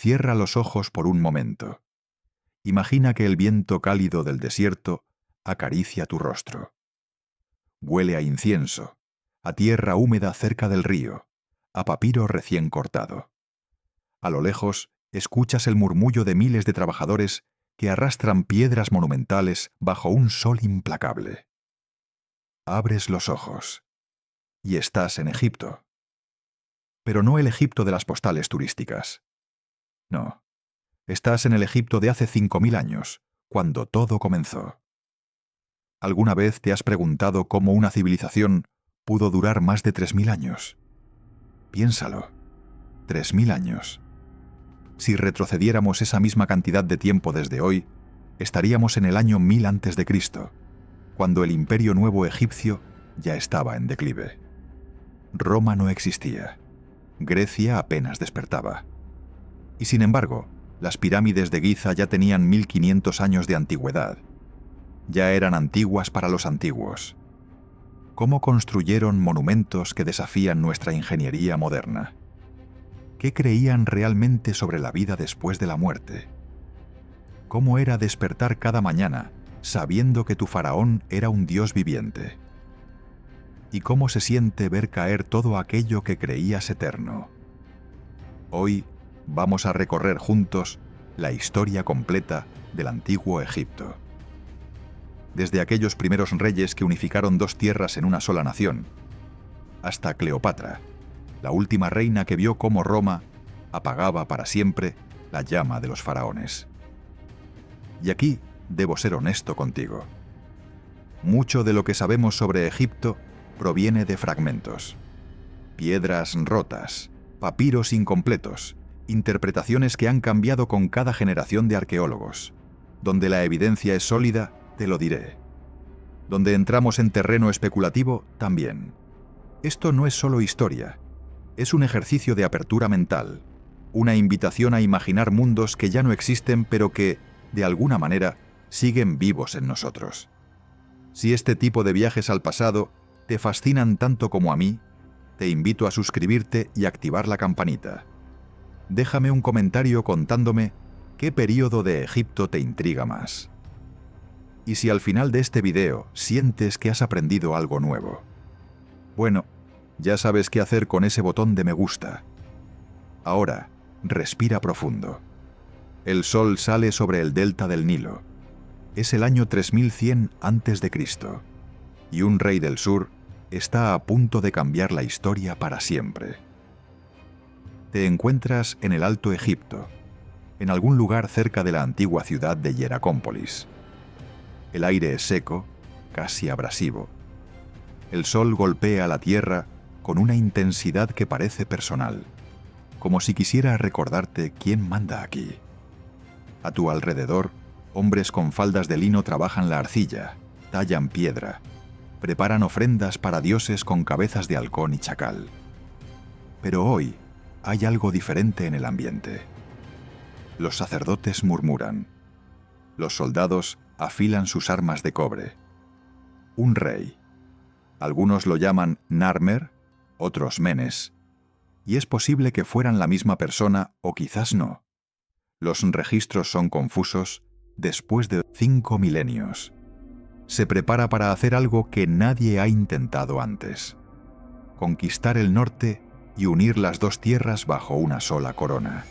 cierra los ojos por un momento. Imagina que el viento cálido del desierto acaricia tu rostro. Huele a incienso, a tierra húmeda cerca del río, a papiro recién cortado. A lo lejos, escuchas el murmullo de miles de trabajadores que arrastran piedras monumentales bajo un sol implacable. Abres los ojos y estás en Egipto. Pero no el Egipto de las postales turísticas. No, estás en el Egipto de hace 5000 años, cuando todo comenzó. ¿Alguna vez te has preguntado cómo una civilización pudo durar más de 3000 años? Piénsalo. 3000 años. Si retrocediéramos esa misma cantidad de tiempo desde hoy, estaríamos en el año 1000 a.C., cuando el imperio nuevo egipcio ya estaba en declive. Roma no existía. Grecia apenas despertaba. Y sin embargo, las pirámides de Giza ya tenían 1500 años de antigüedad. Ya eran antiguas para los antiguos. ¿Cómo construyeron monumentos que desafían nuestra ingeniería moderna? ¿Qué creían realmente sobre la vida después de la muerte? ¿Cómo era despertar cada mañana sabiendo que tu faraón era un dios viviente? ¿Y cómo se siente ver caer todo aquello que creías eterno? Hoy vamos a recorrer juntos la historia completa del antiguo Egipto. Desde aquellos primeros reyes que unificaron dos tierras en una sola nación, hasta Cleopatra, la última reina que vio cómo Roma apagaba para siempre la llama de los faraones. Y aquí debo ser honesto contigo. Mucho de lo que sabemos sobre Egipto proviene de fragmentos. Piedras rotas, papiros incompletos, interpretaciones que han cambiado con cada generación de arqueólogos. Donde la evidencia es sólida, te lo diré. Donde entramos en terreno especulativo, también. Esto no es solo historia. Es un ejercicio de apertura mental, una invitación a imaginar mundos que ya no existen pero que, de alguna manera, siguen vivos en nosotros. Si este tipo de viajes al pasado te fascinan tanto como a mí, te invito a suscribirte y activar la campanita. Déjame un comentario contándome qué período de Egipto te intriga más. Y si al final de este video sientes que has aprendido algo nuevo, bueno, ya sabes qué hacer con ese botón de me gusta. Ahora, respira profundo. El sol sale sobre el delta del Nilo. Es el año 3100 a.C. y un rey del sur está a punto de cambiar la historia para siempre. Te encuentras en el Alto Egipto, en algún lugar cerca de la antigua ciudad de Hieracómpolis. El aire es seco, casi abrasivo. El sol golpea la tierra con una intensidad que parece personal, como si quisiera recordarte quién manda aquí. A tu alrededor, hombres con faldas de lino trabajan la arcilla, tallan piedra, preparan ofrendas para dioses con cabezas de halcón y chacal. Pero hoy hay algo diferente en el ambiente. Los sacerdotes murmuran. Los soldados afilan sus armas de cobre. Un rey. Algunos lo llaman Narmer, otros Menes, y es posible que fueran la misma persona o quizás no. Los registros son confusos después de 5 milenios. Se prepara para hacer algo que nadie ha intentado antes: conquistar el norte y unir las dos tierras bajo una sola corona.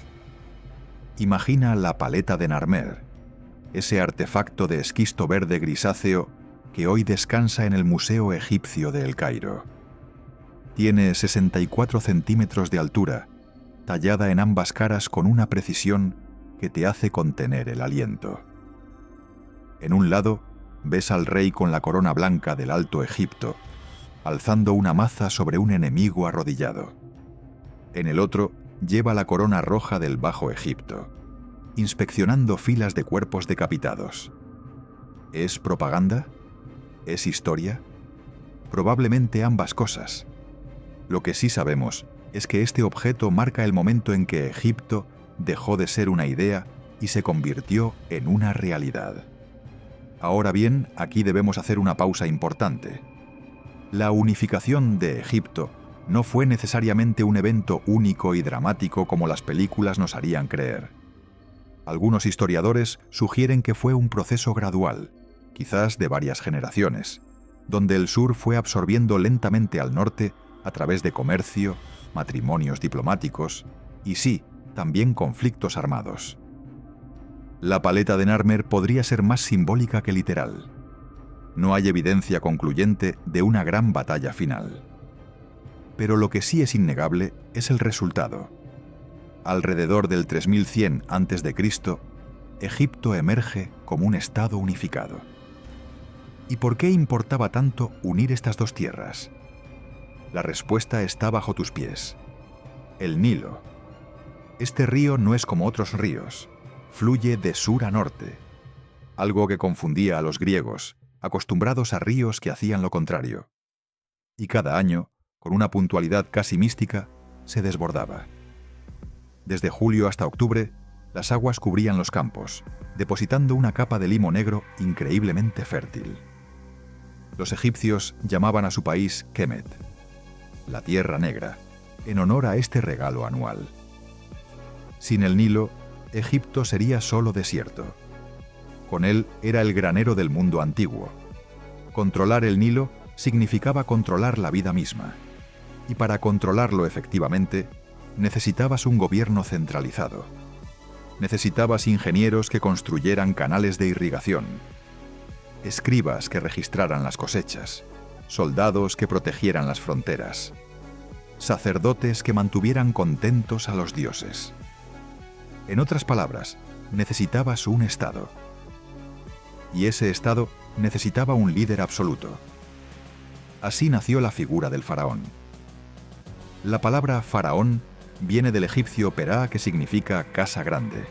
Imagina la paleta de Narmer, ese artefacto de esquisto verde grisáceo que hoy descansa en el Museo Egipcio de El Cairo. Tiene 64 centímetros de altura, tallada en ambas caras con una precisión que te hace contener el aliento. En un lado, ves al rey con la corona blanca del Alto Egipto, alzando una maza sobre un enemigo arrodillado. En el otro, lleva la corona roja del Bajo Egipto, inspeccionando filas de cuerpos decapitados. ¿Es propaganda? ¿Es historia? Probablemente ambas cosas. Lo que sí sabemos es que este objeto marca el momento en que Egipto dejó de ser una idea y se convirtió en una realidad. Ahora bien, aquí debemos hacer una pausa importante. La unificación de Egipto no fue necesariamente un evento único y dramático como las películas nos harían creer. Algunos historiadores sugieren que fue un proceso gradual, quizás de varias generaciones, donde el sur fue absorbiendo lentamente al norte a través de comercio, matrimonios diplomáticos y sí, también conflictos armados. La paleta de Narmer podría ser más simbólica que literal. No hay evidencia concluyente de una gran batalla final. Pero lo que sí es innegable es el resultado. Alrededor del 3100 a.C., Egipto emerge como un estado unificado. ¿Y por qué importaba tanto unir estas dos tierras? La respuesta está bajo tus pies. El Nilo. Este río no es como otros ríos. Fluye de sur a norte, algo que confundía a los griegos, acostumbrados a ríos que hacían lo contrario. Y cada año, con una puntualidad casi mística, se desbordaba. Desde julio hasta octubre, las aguas cubrían los campos, depositando una capa de limo negro increíblemente fértil. Los egipcios llamaban a su país Kemet, la Tierra Negra, en honor a este regalo anual. Sin el Nilo, Egipto sería solo desierto. Con él era el granero del mundo antiguo. Controlar el Nilo significaba controlar la vida misma. Y para controlarlo efectivamente, necesitabas un gobierno centralizado. Necesitabas ingenieros que construyeran canales de irrigación, escribas que registraran las cosechas, soldados que protegieran las fronteras, sacerdotes que mantuvieran contentos a los dioses. En otras palabras, necesitabas un Estado. Y ese Estado necesitaba un líder absoluto. Así nació la figura del faraón. La palabra faraón viene del egipcio perá, que significa casa grande,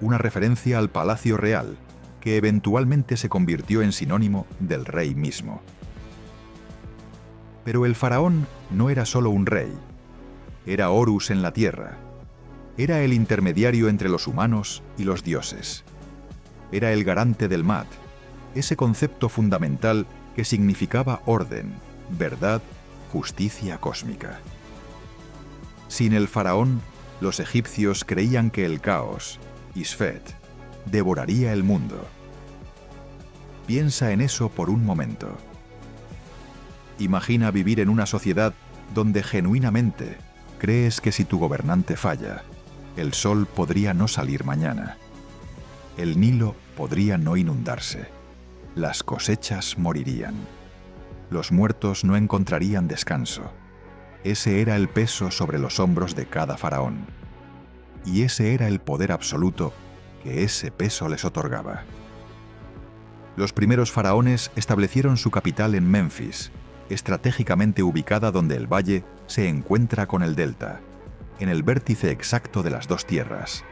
una referencia al palacio real, que eventualmente se convirtió en sinónimo del rey mismo. Pero el faraón no era solo un rey, era Horus en la tierra. Era el intermediario entre los humanos y los dioses. Era el garante del Mat, ese concepto fundamental que significaba orden, verdad, justicia cósmica. Sin el faraón, los egipcios creían que el caos, Isfet, devoraría el mundo. Piensa en eso por un momento. Imagina vivir en una sociedad donde genuinamente crees que si tu gobernante falla, el sol podría no salir mañana. El Nilo podría no inundarse. Las cosechas morirían. Los muertos no encontrarían descanso. Ese era el peso sobre los hombros de cada faraón. Y ese era el poder absoluto que ese peso les otorgaba. Los primeros faraones establecieron su capital en Menfis, estratégicamente ubicada donde el valle se encuentra con el delta, en el vértice exacto de las dos tierras.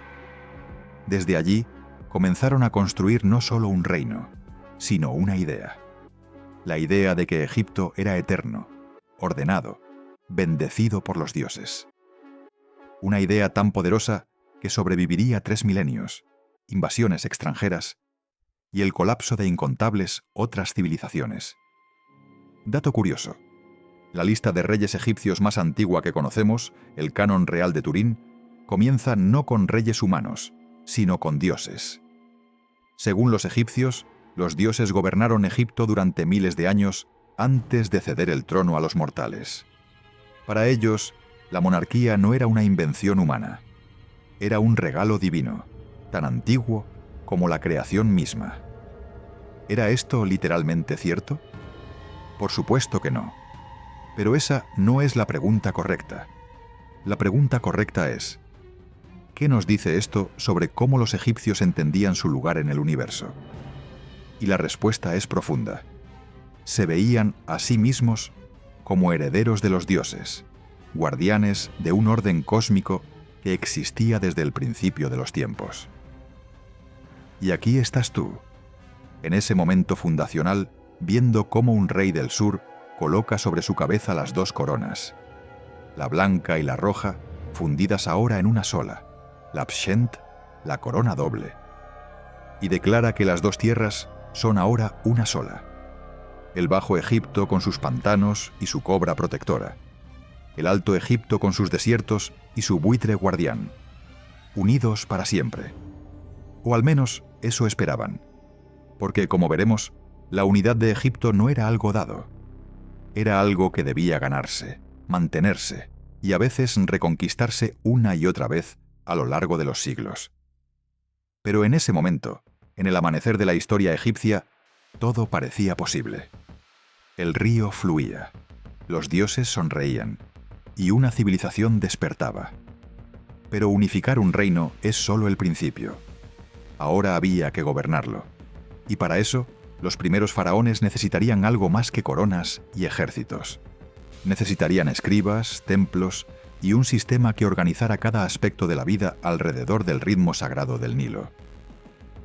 Desde allí, comenzaron a construir no solo un reino, sino una idea. La idea de que Egipto era eterno, ordenado, bendecido por los dioses. Una idea tan poderosa que sobreviviría 3 milenios, invasiones extranjeras y el colapso de incontables otras civilizaciones. Dato curioso. La lista de reyes egipcios más antigua que conocemos, el Canon Real de Turín, comienza no con reyes humanos, sino con dioses. Según los egipcios, los dioses gobernaron Egipto durante miles de años antes de ceder el trono a los mortales. Para ellos, la monarquía no era una invención humana. Era un regalo divino, tan antiguo como la creación misma. ¿Era esto literalmente cierto? Por supuesto que no. Pero esa no es la pregunta correcta. La pregunta correcta es: ¿qué nos dice esto sobre cómo los egipcios entendían su lugar en el universo? Y la respuesta es profunda. Se veían a sí mismos como herederos de los dioses, guardianes de un orden cósmico que existía desde el principio de los tiempos. Y aquí estás tú, en ese momento fundacional, viendo cómo un rey del sur coloca sobre su cabeza las dos coronas, la blanca y la roja, fundidas ahora en una sola, la Pshent, la corona doble, y declara que las dos tierras son ahora una sola, el Bajo Egipto con sus pantanos y su cobra protectora, el Alto Egipto con sus desiertos y su buitre guardián, unidos para siempre. O al menos eso esperaban, porque, como veremos, la unidad de Egipto no era algo dado. Era algo que debía ganarse, mantenerse y a veces reconquistarse una y otra vez a lo largo de los siglos. Pero en ese momento, en el amanecer de la historia egipcia, todo parecía posible. El río fluía, los dioses sonreían y una civilización despertaba. Pero unificar un reino es solo el principio. Ahora había que gobernarlo, y para eso los primeros faraones necesitarían algo más que coronas y ejércitos. Necesitarían escribas, templos y un sistema que organizara cada aspecto de la vida alrededor del ritmo sagrado del Nilo.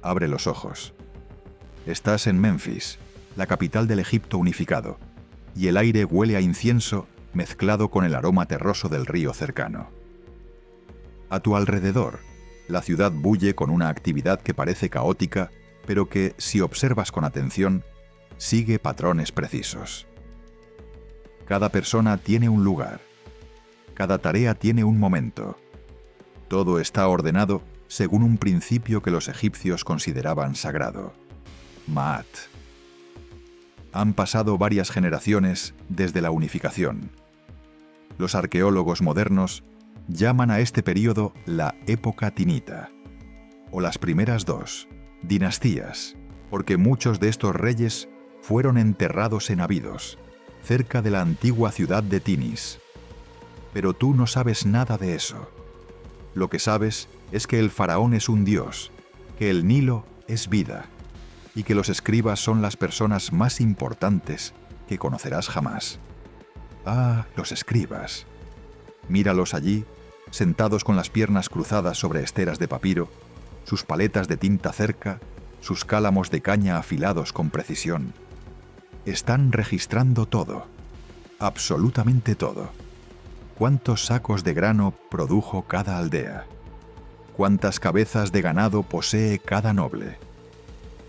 Abre los ojos. Estás en Menfis, la capital del Egipto unificado, y el aire huele a incienso mezclado con el aroma terroso del río cercano. A tu alrededor, la ciudad bulle con una actividad que parece caótica, pero que, si observas con atención, sigue patrones precisos. Cada persona tiene un lugar. Cada tarea tiene un momento. Todo está ordenado según un principio que los egipcios consideraban sagrado: Ma'at. Han pasado varias generaciones desde la unificación. Los arqueólogos modernos llaman a este período la época tinita, o las primeras dos, dinastías, porque muchos de estos reyes fueron enterrados en Abidos, cerca de la antigua ciudad de Tinis. Pero tú no sabes nada de eso. Lo que sabes es que el faraón es un dios, que el Nilo es vida, y que los escribas son las personas más importantes que conocerás jamás. Ah, los escribas. Míralos allí, sentados con las piernas cruzadas sobre esteras de papiro, sus paletas de tinta cerca, sus cálamos de caña afilados con precisión. Están registrando todo, absolutamente todo. ¿Cuántos sacos de grano produjo cada aldea? ¿Cuántas cabezas de ganado posee cada noble?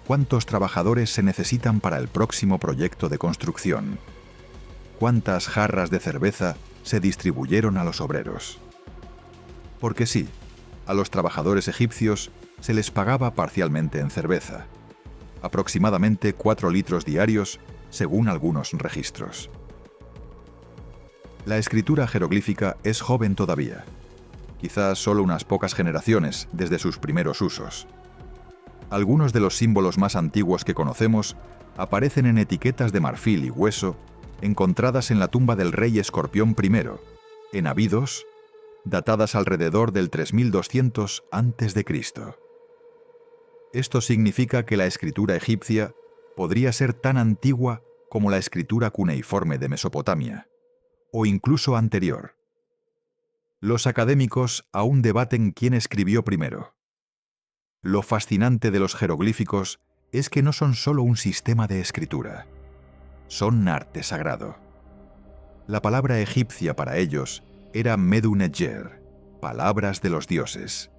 ¿Cuántos trabajadores se necesitan para el próximo proyecto de construcción? ¿Cuántas jarras de cerveza se distribuyeron a los obreros? Porque sí, a los trabajadores egipcios se les pagaba parcialmente en cerveza, aproximadamente 4 litros diarios, según algunos registros. La escritura jeroglífica es joven todavía, quizás solo unas pocas generaciones desde sus primeros usos. Algunos de los símbolos más antiguos que conocemos aparecen en etiquetas de marfil y hueso encontradas en la tumba del rey Escorpión I, en Abidos, datadas alrededor del 3200 a.C. Esto significa que la escritura egipcia podría ser tan antigua como la escritura cuneiforme de Mesopotamia, o incluso anterior. Los académicos aún debaten quién escribió primero. Lo fascinante de los jeroglíficos es que no son solo un sistema de escritura, son arte sagrado. La palabra egipcia para ellos era Medu-Neter, palabras de los dioses.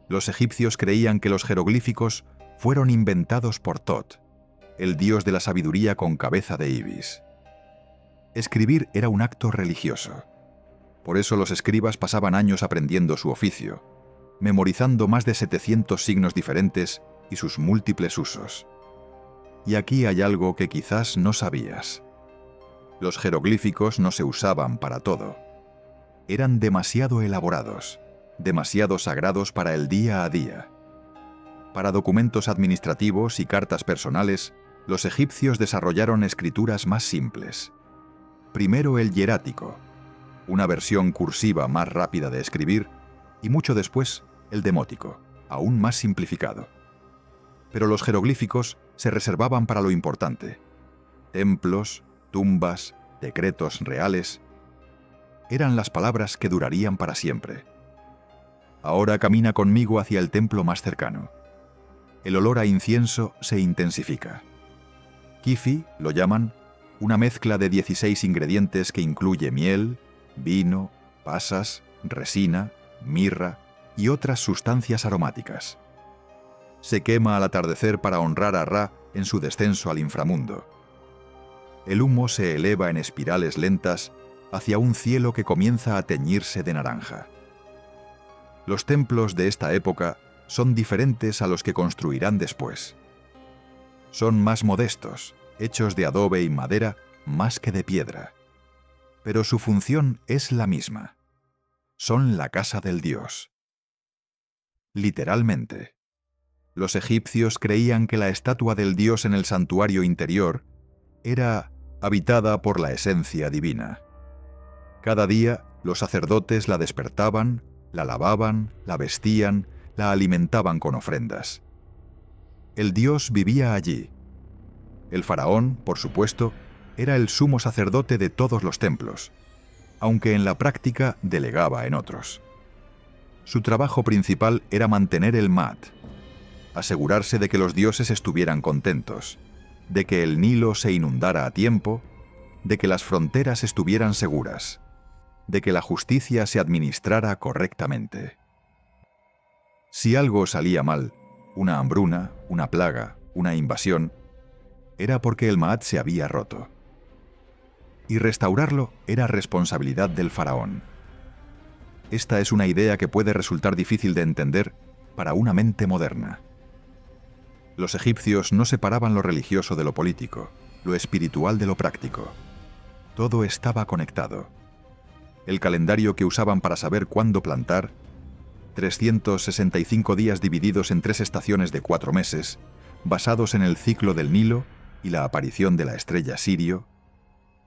Los egipcios creían que los jeroglíficos fueron inventados por Tot, el dios de la sabiduría con cabeza de ibis. Escribir era un acto religioso. Por eso los escribas pasaban años aprendiendo su oficio, memorizando más de 700 signos diferentes y sus múltiples usos. Y aquí hay algo que quizás no sabías. Los jeroglíficos no se usaban para todo. Eran demasiado elaborados, demasiado sagrados para el día a día. Para documentos administrativos y cartas personales, los egipcios desarrollaron escrituras más simples. Primero el hierático, una versión cursiva más rápida de escribir, y mucho después el demótico, aún más simplificado. Pero los jeroglíficos se reservaban para lo importante. Templos, tumbas, decretos reales. Eran las palabras que durarían para siempre. Ahora camina conmigo hacia el templo más cercano. El olor a incienso se intensifica. Kifi lo llaman una mezcla de 16 ingredientes que incluye miel, vino, pasas, resina, mirra y otras sustancias aromáticas. Se quema al atardecer para honrar a Ra en su descenso al inframundo. El humo se eleva en espirales lentas hacia un cielo que comienza a teñirse de naranja. Los templos de esta época son diferentes a los que construirán después. Son más modestos, hechos de adobe y madera más que de piedra. Pero su función es la misma. Son la casa del dios. Literalmente. Los egipcios creían que la estatua del dios en el santuario interior era habitada por la esencia divina. Cada día los sacerdotes la despertaban, la lavaban, la vestían, la alimentaban con ofrendas. El dios vivía allí. El faraón, por supuesto, era el sumo sacerdote de todos los templos, aunque en la práctica delegaba en otros. Su trabajo principal era mantener el Maat, asegurarse de que los dioses estuvieran contentos, de que el Nilo se inundara a tiempo, de que las fronteras estuvieran seguras, de que la justicia se administrara correctamente. Si algo salía mal, una hambruna, una plaga, una invasión, era porque el Maat se había roto. Y restaurarlo era responsabilidad del faraón. Esta es una idea que puede resultar difícil de entender para una mente moderna. Los egipcios no separaban lo religioso de lo político, lo espiritual de lo práctico. Todo estaba conectado. El calendario que usaban para saber cuándo plantar, 365 días divididos en 3 estaciones de 4 meses, basados en el ciclo del Nilo y la aparición de la estrella Sirio,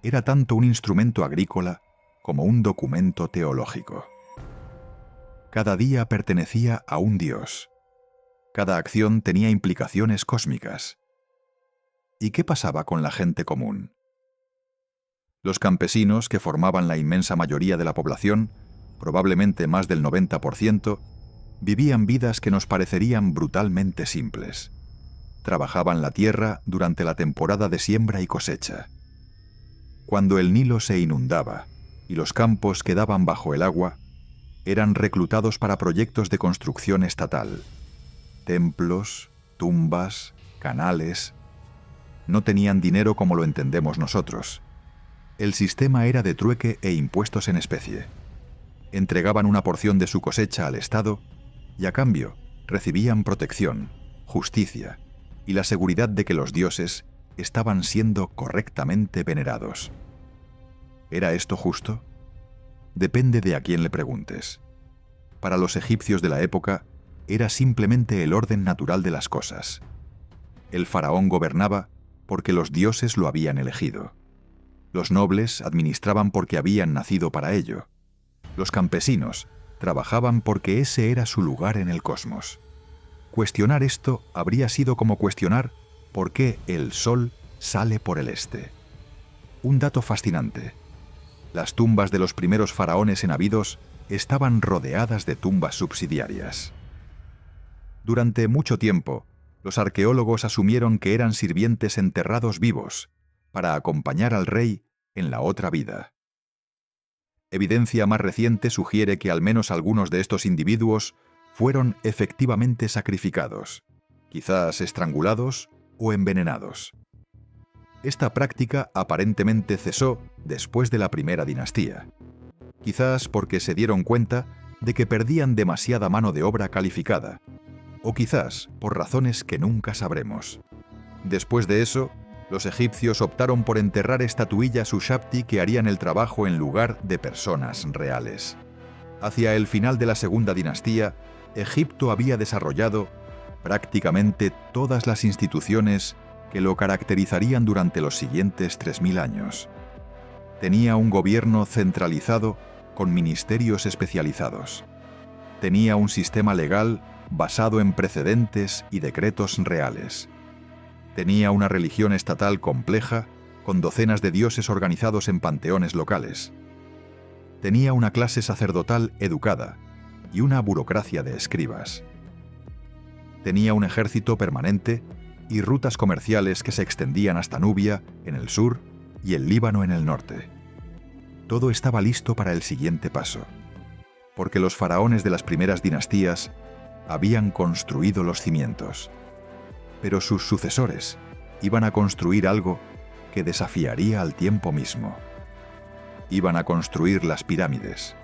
era tanto un instrumento agrícola como un documento teológico. Cada día pertenecía a un dios. Cada acción tenía implicaciones cósmicas. ¿Y qué pasaba con la gente común? Los campesinos, que formaban la inmensa mayoría de la población, probablemente más del 90%, vivían vidas que nos parecerían brutalmente simples. Trabajaban la tierra durante la temporada de siembra y cosecha. Cuando el Nilo se inundaba y los campos quedaban bajo el agua, eran reclutados para proyectos de construcción estatal. Templos, tumbas, canales. No tenían dinero como lo entendemos nosotros. El sistema era de trueque e impuestos en especie. Entregaban una porción de su cosecha al Estado y a cambio recibían protección, justicia y la seguridad de que los dioses estaban siendo correctamente venerados. ¿Era esto justo? Depende de a quién le preguntes. Para los egipcios de la época, era simplemente el orden natural de las cosas. El faraón gobernaba porque los dioses lo habían elegido. Los nobles administraban porque habían nacido para ello. Los campesinos trabajaban porque ese era su lugar en el cosmos. Cuestionar esto habría sido como cuestionar por qué el sol sale por el este. Un dato fascinante. Las tumbas de los primeros faraones en Abidos estaban rodeadas de tumbas subsidiarias. Durante mucho tiempo, los arqueólogos asumieron que eran sirvientes enterrados vivos para acompañar al rey en la otra vida. Evidencia más reciente sugiere que al menos algunos de estos individuos fueron efectivamente sacrificados, quizás estrangulados o envenenados. Esta práctica aparentemente cesó después de la primera dinastía, quizás porque se dieron cuenta de que perdían demasiada mano de obra calificada, o quizás por razones que nunca sabremos. Después de eso, los egipcios optaron por enterrar estatuillas Ushapti que harían el trabajo en lugar de personas reales. Hacia el final de la segunda dinastía, Egipto había desarrollado prácticamente todas las instituciones que lo caracterizarían durante los siguientes 3000 años. Tenía un gobierno centralizado con ministerios especializados. Tenía un sistema legal basado en precedentes y decretos reales. Tenía una religión estatal compleja, con docenas de dioses organizados en panteones locales. Tenía una clase sacerdotal educada y una burocracia de escribas. Tenía un ejército permanente y rutas comerciales que se extendían hasta Nubia, en el sur, y el Líbano en el norte. Todo estaba listo para el siguiente paso, porque los faraones de las primeras dinastías habían construido los cimientos. Pero sus sucesores iban a construir algo que desafiaría al tiempo mismo. Iban a construir las pirámides.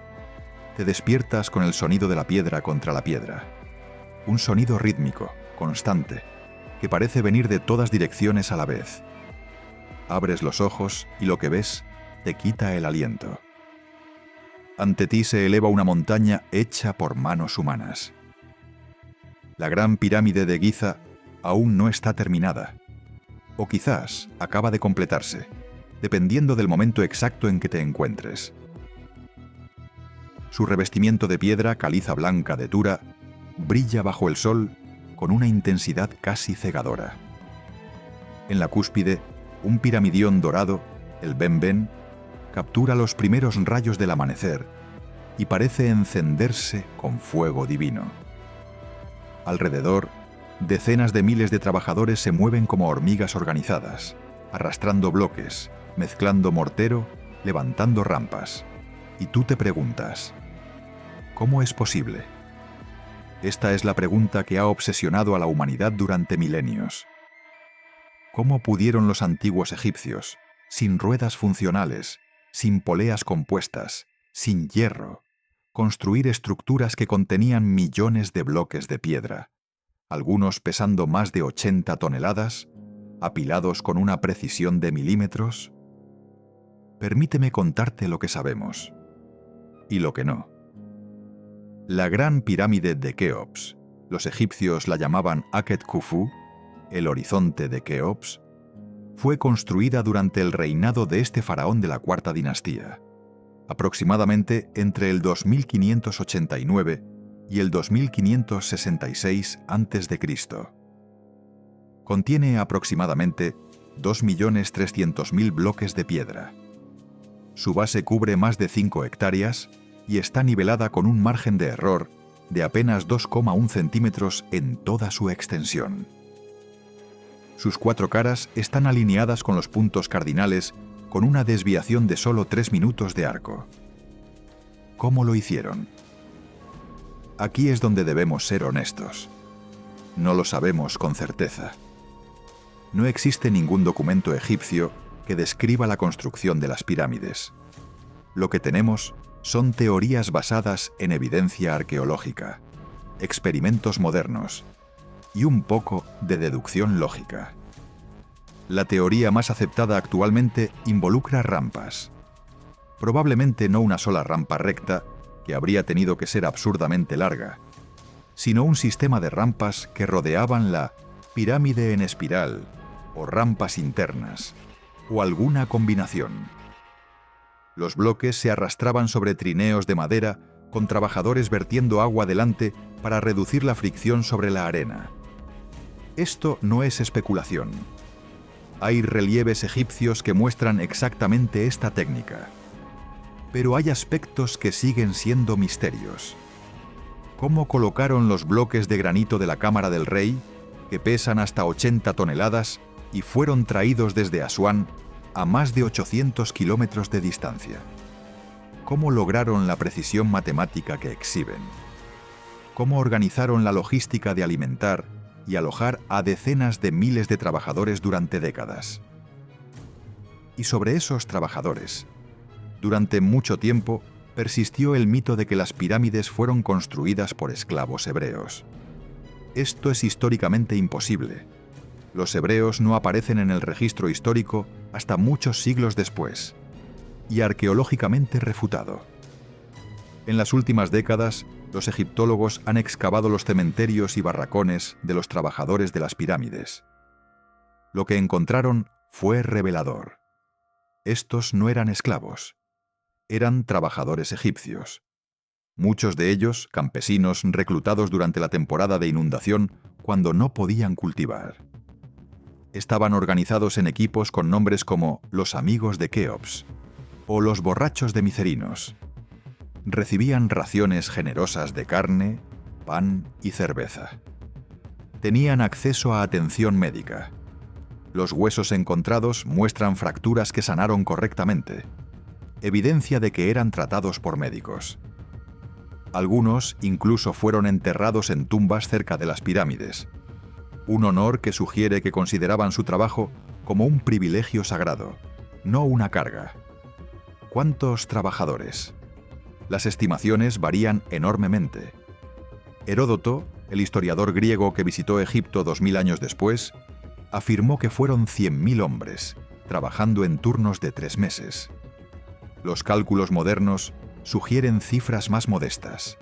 Te despiertas con el sonido de la piedra contra la piedra. Un sonido rítmico, constante, que parece venir de todas direcciones a la vez. Abres los ojos y lo que ves te quita el aliento. Ante ti se eleva una montaña hecha por manos humanas. La gran pirámide de Giza aún no está terminada, o quizás acaba de completarse, dependiendo del momento exacto en que te encuentres. Su revestimiento de piedra caliza blanca de Tura brilla bajo el sol con una intensidad casi cegadora. En la cúspide, un piramidión dorado, el Ben-Ben, captura los primeros rayos del amanecer y parece encenderse con fuego divino. Alrededor, decenas de miles de trabajadores se mueven como hormigas organizadas, arrastrando bloques, mezclando mortero, levantando rampas. Y tú te preguntas, ¿cómo es posible? Esta es la pregunta que ha obsesionado a la humanidad durante milenios. ¿Cómo pudieron los antiguos egipcios, sin ruedas funcionales, sin poleas compuestas, sin hierro, construir estructuras que contenían millones de bloques de piedra, algunos pesando más de 80 toneladas, apilados con una precisión de milímetros? Permíteme contarte lo que sabemos y lo que no. La gran pirámide de Keops, los egipcios la llamaban Akhet Khufu, el horizonte de Keops, fue construida durante el reinado de este faraón de la cuarta dinastía, aproximadamente entre el 2589 y el 2566 a.C. Contiene aproximadamente 2.300.000 bloques de piedra. Su base cubre más de 5 hectáreas y está nivelada con un margen de error de apenas 2,1 centímetros en toda su extensión. Sus 4 caras están alineadas con los puntos cardinales con una desviación de solo 3 minutos de arco. ¿Cómo lo hicieron? Aquí es donde debemos ser honestos. No lo sabemos con certeza. No existe ningún documento egipcio que describa la construcción de las pirámides. Lo que tenemos son teorías basadas en evidencia arqueológica, experimentos modernos y un poco de deducción lógica. La teoría más aceptada actualmente involucra rampas. Probablemente no una sola rampa recta, que habría tenido que ser absurdamente larga, sino un sistema de rampas que rodeaban la pirámide en espiral o rampas internas, o alguna combinación. Los bloques se arrastraban sobre trineos de madera con trabajadores vertiendo agua delante para reducir la fricción sobre la arena. Esto no es especulación. Hay relieves egipcios que muestran exactamente esta técnica. Pero hay aspectos que siguen siendo misterios. ¿Cómo colocaron los bloques de granito de la cámara del rey, que pesan hasta 80 toneladas y fueron traídos desde Asuán a más de 800 kilómetros de distancia? ¿Cómo lograron la precisión matemática que exhiben? ¿Cómo organizaron la logística de alimentar y alojar a decenas de miles de trabajadores durante décadas? Y sobre esos trabajadores, durante mucho tiempo persistió el mito de que las pirámides fueron construidas por esclavos hebreos. Esto es históricamente imposible. Los hebreos no aparecen en el registro histórico hasta muchos siglos después, y arqueológicamente refutado. En las últimas décadas, los egiptólogos han excavado los cementerios y barracones de los trabajadores de las pirámides. Lo que encontraron fue revelador. Estos no eran esclavos, eran trabajadores egipcios. Muchos de ellos, campesinos reclutados durante la temporada de inundación cuando no podían cultivar. Estaban organizados en equipos con nombres como los amigos de Keops o los borrachos de Micerinos. Recibían raciones generosas de carne, pan y cerveza. Tenían acceso a atención médica. Los huesos encontrados muestran fracturas que sanaron correctamente, evidencia de que eran tratados por médicos. Algunos incluso fueron enterrados en tumbas cerca de las pirámides, un honor que sugiere que consideraban su trabajo como un privilegio sagrado, no una carga. ¿Cuántos trabajadores? Las estimaciones varían enormemente. Heródoto, el historiador griego que visitó Egipto 2000 años después, afirmó que fueron 100.000 hombres, trabajando en turnos de 3 meses. Los cálculos modernos sugieren cifras más modestas.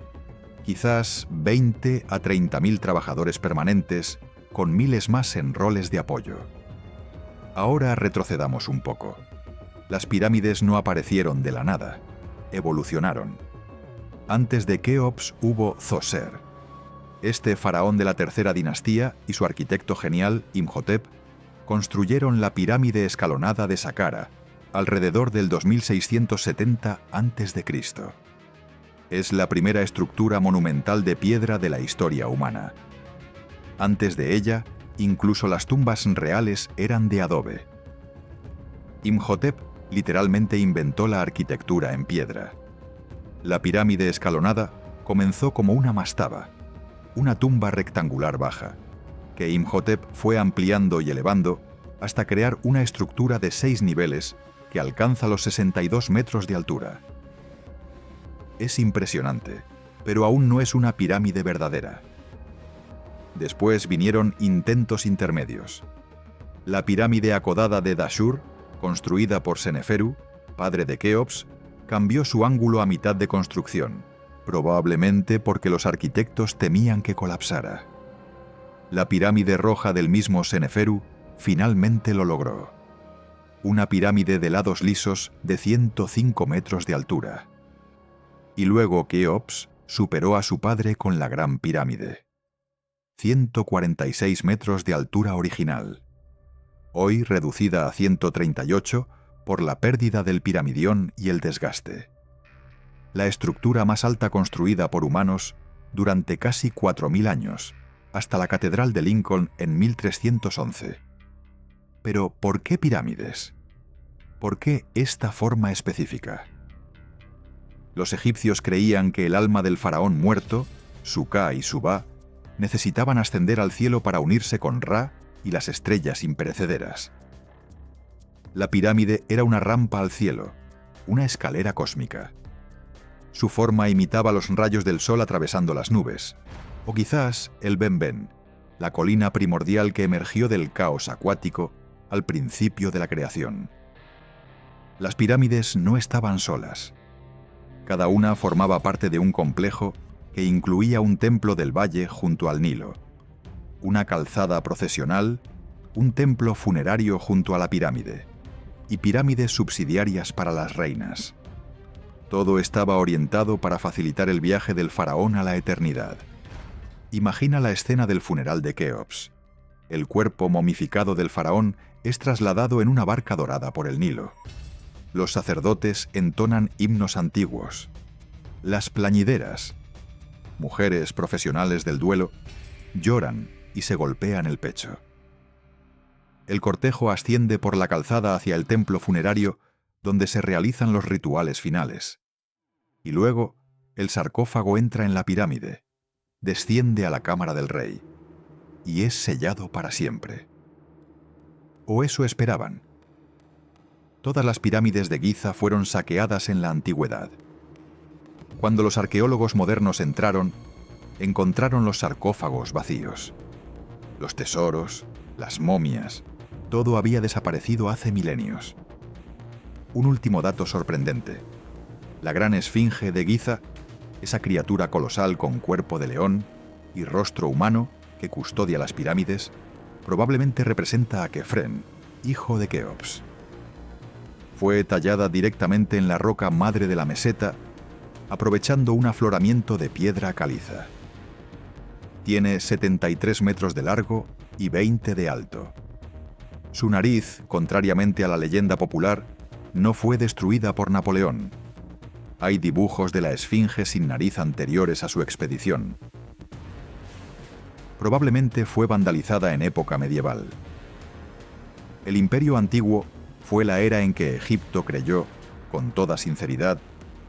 Quizás 20 a 30.000 trabajadores permanentes, con miles más en roles de apoyo. Ahora retrocedamos un poco. Las pirámides no aparecieron de la nada, evolucionaron. Antes de Keops hubo Zoser. Este faraón de la tercera dinastía y su arquitecto genial, Imhotep, construyeron la pirámide escalonada de Saqqara, alrededor del 2670 a.C. Es la primera estructura monumental de piedra de la historia humana. Antes de ella, incluso las tumbas reales eran de adobe. Imhotep literalmente inventó la arquitectura en piedra. La pirámide escalonada comenzó como una mastaba, una tumba rectangular baja, que Imhotep fue ampliando y elevando hasta crear una estructura de 6 niveles que alcanza los 62 metros de altura. Es impresionante, pero aún no es una pirámide verdadera. Después vinieron intentos intermedios. La pirámide acodada de Dashur, construida por Seneferu, padre de Keops, cambió su ángulo a mitad de construcción, probablemente porque los arquitectos temían que colapsara. La pirámide roja del mismo Seneferu finalmente lo logró. Una pirámide de lados lisos de 105 metros de altura. Y luego Keops superó a su padre con la Gran Pirámide. 146 metros de altura original. Hoy reducida a 138 por la pérdida del piramidión y el desgaste. La estructura más alta construida por humanos durante casi 4.000 años, hasta la Catedral de Lincoln en 1311. Pero, ¿por qué pirámides? ¿Por qué esta forma específica? Los egipcios creían que el alma del faraón muerto, Suka y Suba, necesitaban ascender al cielo para unirse con Ra y las estrellas imperecederas. La pirámide era una rampa al cielo, una escalera cósmica. Su forma imitaba los rayos del sol atravesando las nubes, o quizás el Benben, la colina primordial que emergió del caos acuático al principio de la creación. Las pirámides no estaban solas. Cada una formaba parte de un complejo que incluía un templo del valle junto al Nilo, una calzada procesional, un templo funerario junto a la pirámide, y pirámides subsidiarias para las reinas. Todo estaba orientado para facilitar el viaje del faraón a la eternidad. Imagina la escena del funeral de Keops. El cuerpo momificado del faraón es trasladado en una barca dorada por el Nilo. Los sacerdotes entonan himnos antiguos. Las plañideras, mujeres profesionales del duelo, lloran y se golpean el pecho. El cortejo asciende por la calzada hacia el templo funerario donde se realizan los rituales finales. Y luego, el sarcófago entra en la pirámide, desciende a la cámara del rey, y es sellado para siempre. ¿O eso esperaban? Todas las pirámides de Giza fueron saqueadas en la antigüedad. Cuando los arqueólogos modernos encontraron los sarcófagos vacíos. Los tesoros, las momias, todo había desaparecido hace milenios. Un último dato sorprendente. La gran esfinge de Giza, esa criatura colosal con cuerpo de león y rostro humano que custodia las pirámides, probablemente representa a Kefren, hijo de Keops. Fue tallada directamente en la roca madre de la meseta, aprovechando un afloramiento de piedra caliza. Tiene 73 metros de largo y 20 de alto. Su nariz, contrariamente a la leyenda popular, no fue destruida por Napoleón. Hay dibujos de la esfinge sin nariz anteriores a su expedición. Probablemente fue vandalizada en época medieval. El Imperio Antiguo fue la era en que Egipto creyó, con toda sinceridad,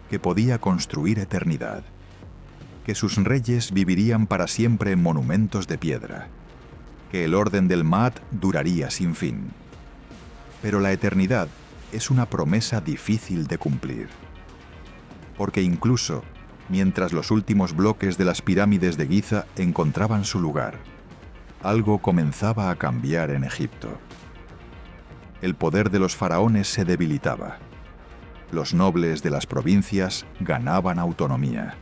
que podía construir eternidad, que sus reyes vivirían para siempre en monumentos de piedra, que el orden del Maat duraría sin fin. Pero la eternidad es una promesa difícil de cumplir. Porque incluso mientras los últimos bloques de las pirámides de Giza encontraban su lugar, algo comenzaba a cambiar en Egipto. El poder de los faraones se debilitaba. Los nobles de las provincias ganaban autonomía.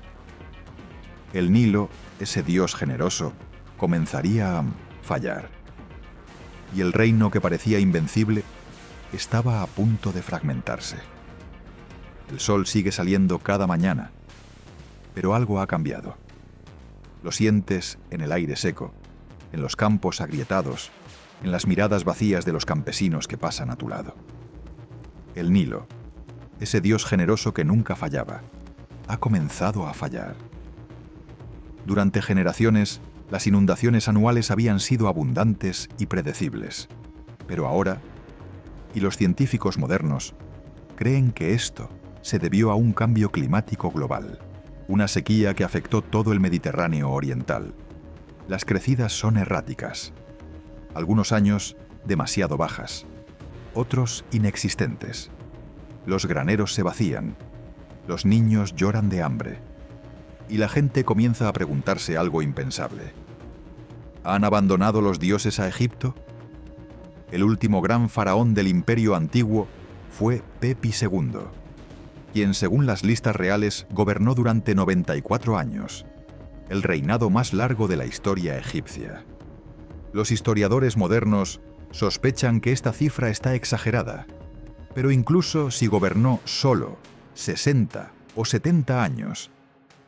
El Nilo, ese dios generoso, comenzaría a fallar. Y el reino que parecía invencible estaba a punto de fragmentarse. El sol sigue saliendo cada mañana, pero algo ha cambiado. Lo sientes en el aire seco, en los campos agrietados, en las miradas vacías de los campesinos que pasan a tu lado. El Nilo, ese dios generoso que nunca fallaba, ha comenzado a fallar. Durante generaciones, las inundaciones anuales habían sido abundantes y predecibles, pero ahora, y los científicos modernos, creen que esto se debió a un cambio climático global, una sequía que afectó todo el Mediterráneo oriental. Las crecidas son erráticas. Algunos años demasiado bajas, otros inexistentes. Los graneros se vacían, los niños lloran de hambre, y la gente comienza a preguntarse algo impensable. ¿Han abandonado los dioses a Egipto? El último gran faraón del Imperio Antiguo fue Pepi II, quien según las listas reales gobernó durante 94 años, el reinado más largo de la historia egipcia. Los historiadores modernos sospechan que esta cifra está exagerada, pero incluso si gobernó solo 60 o 70 años,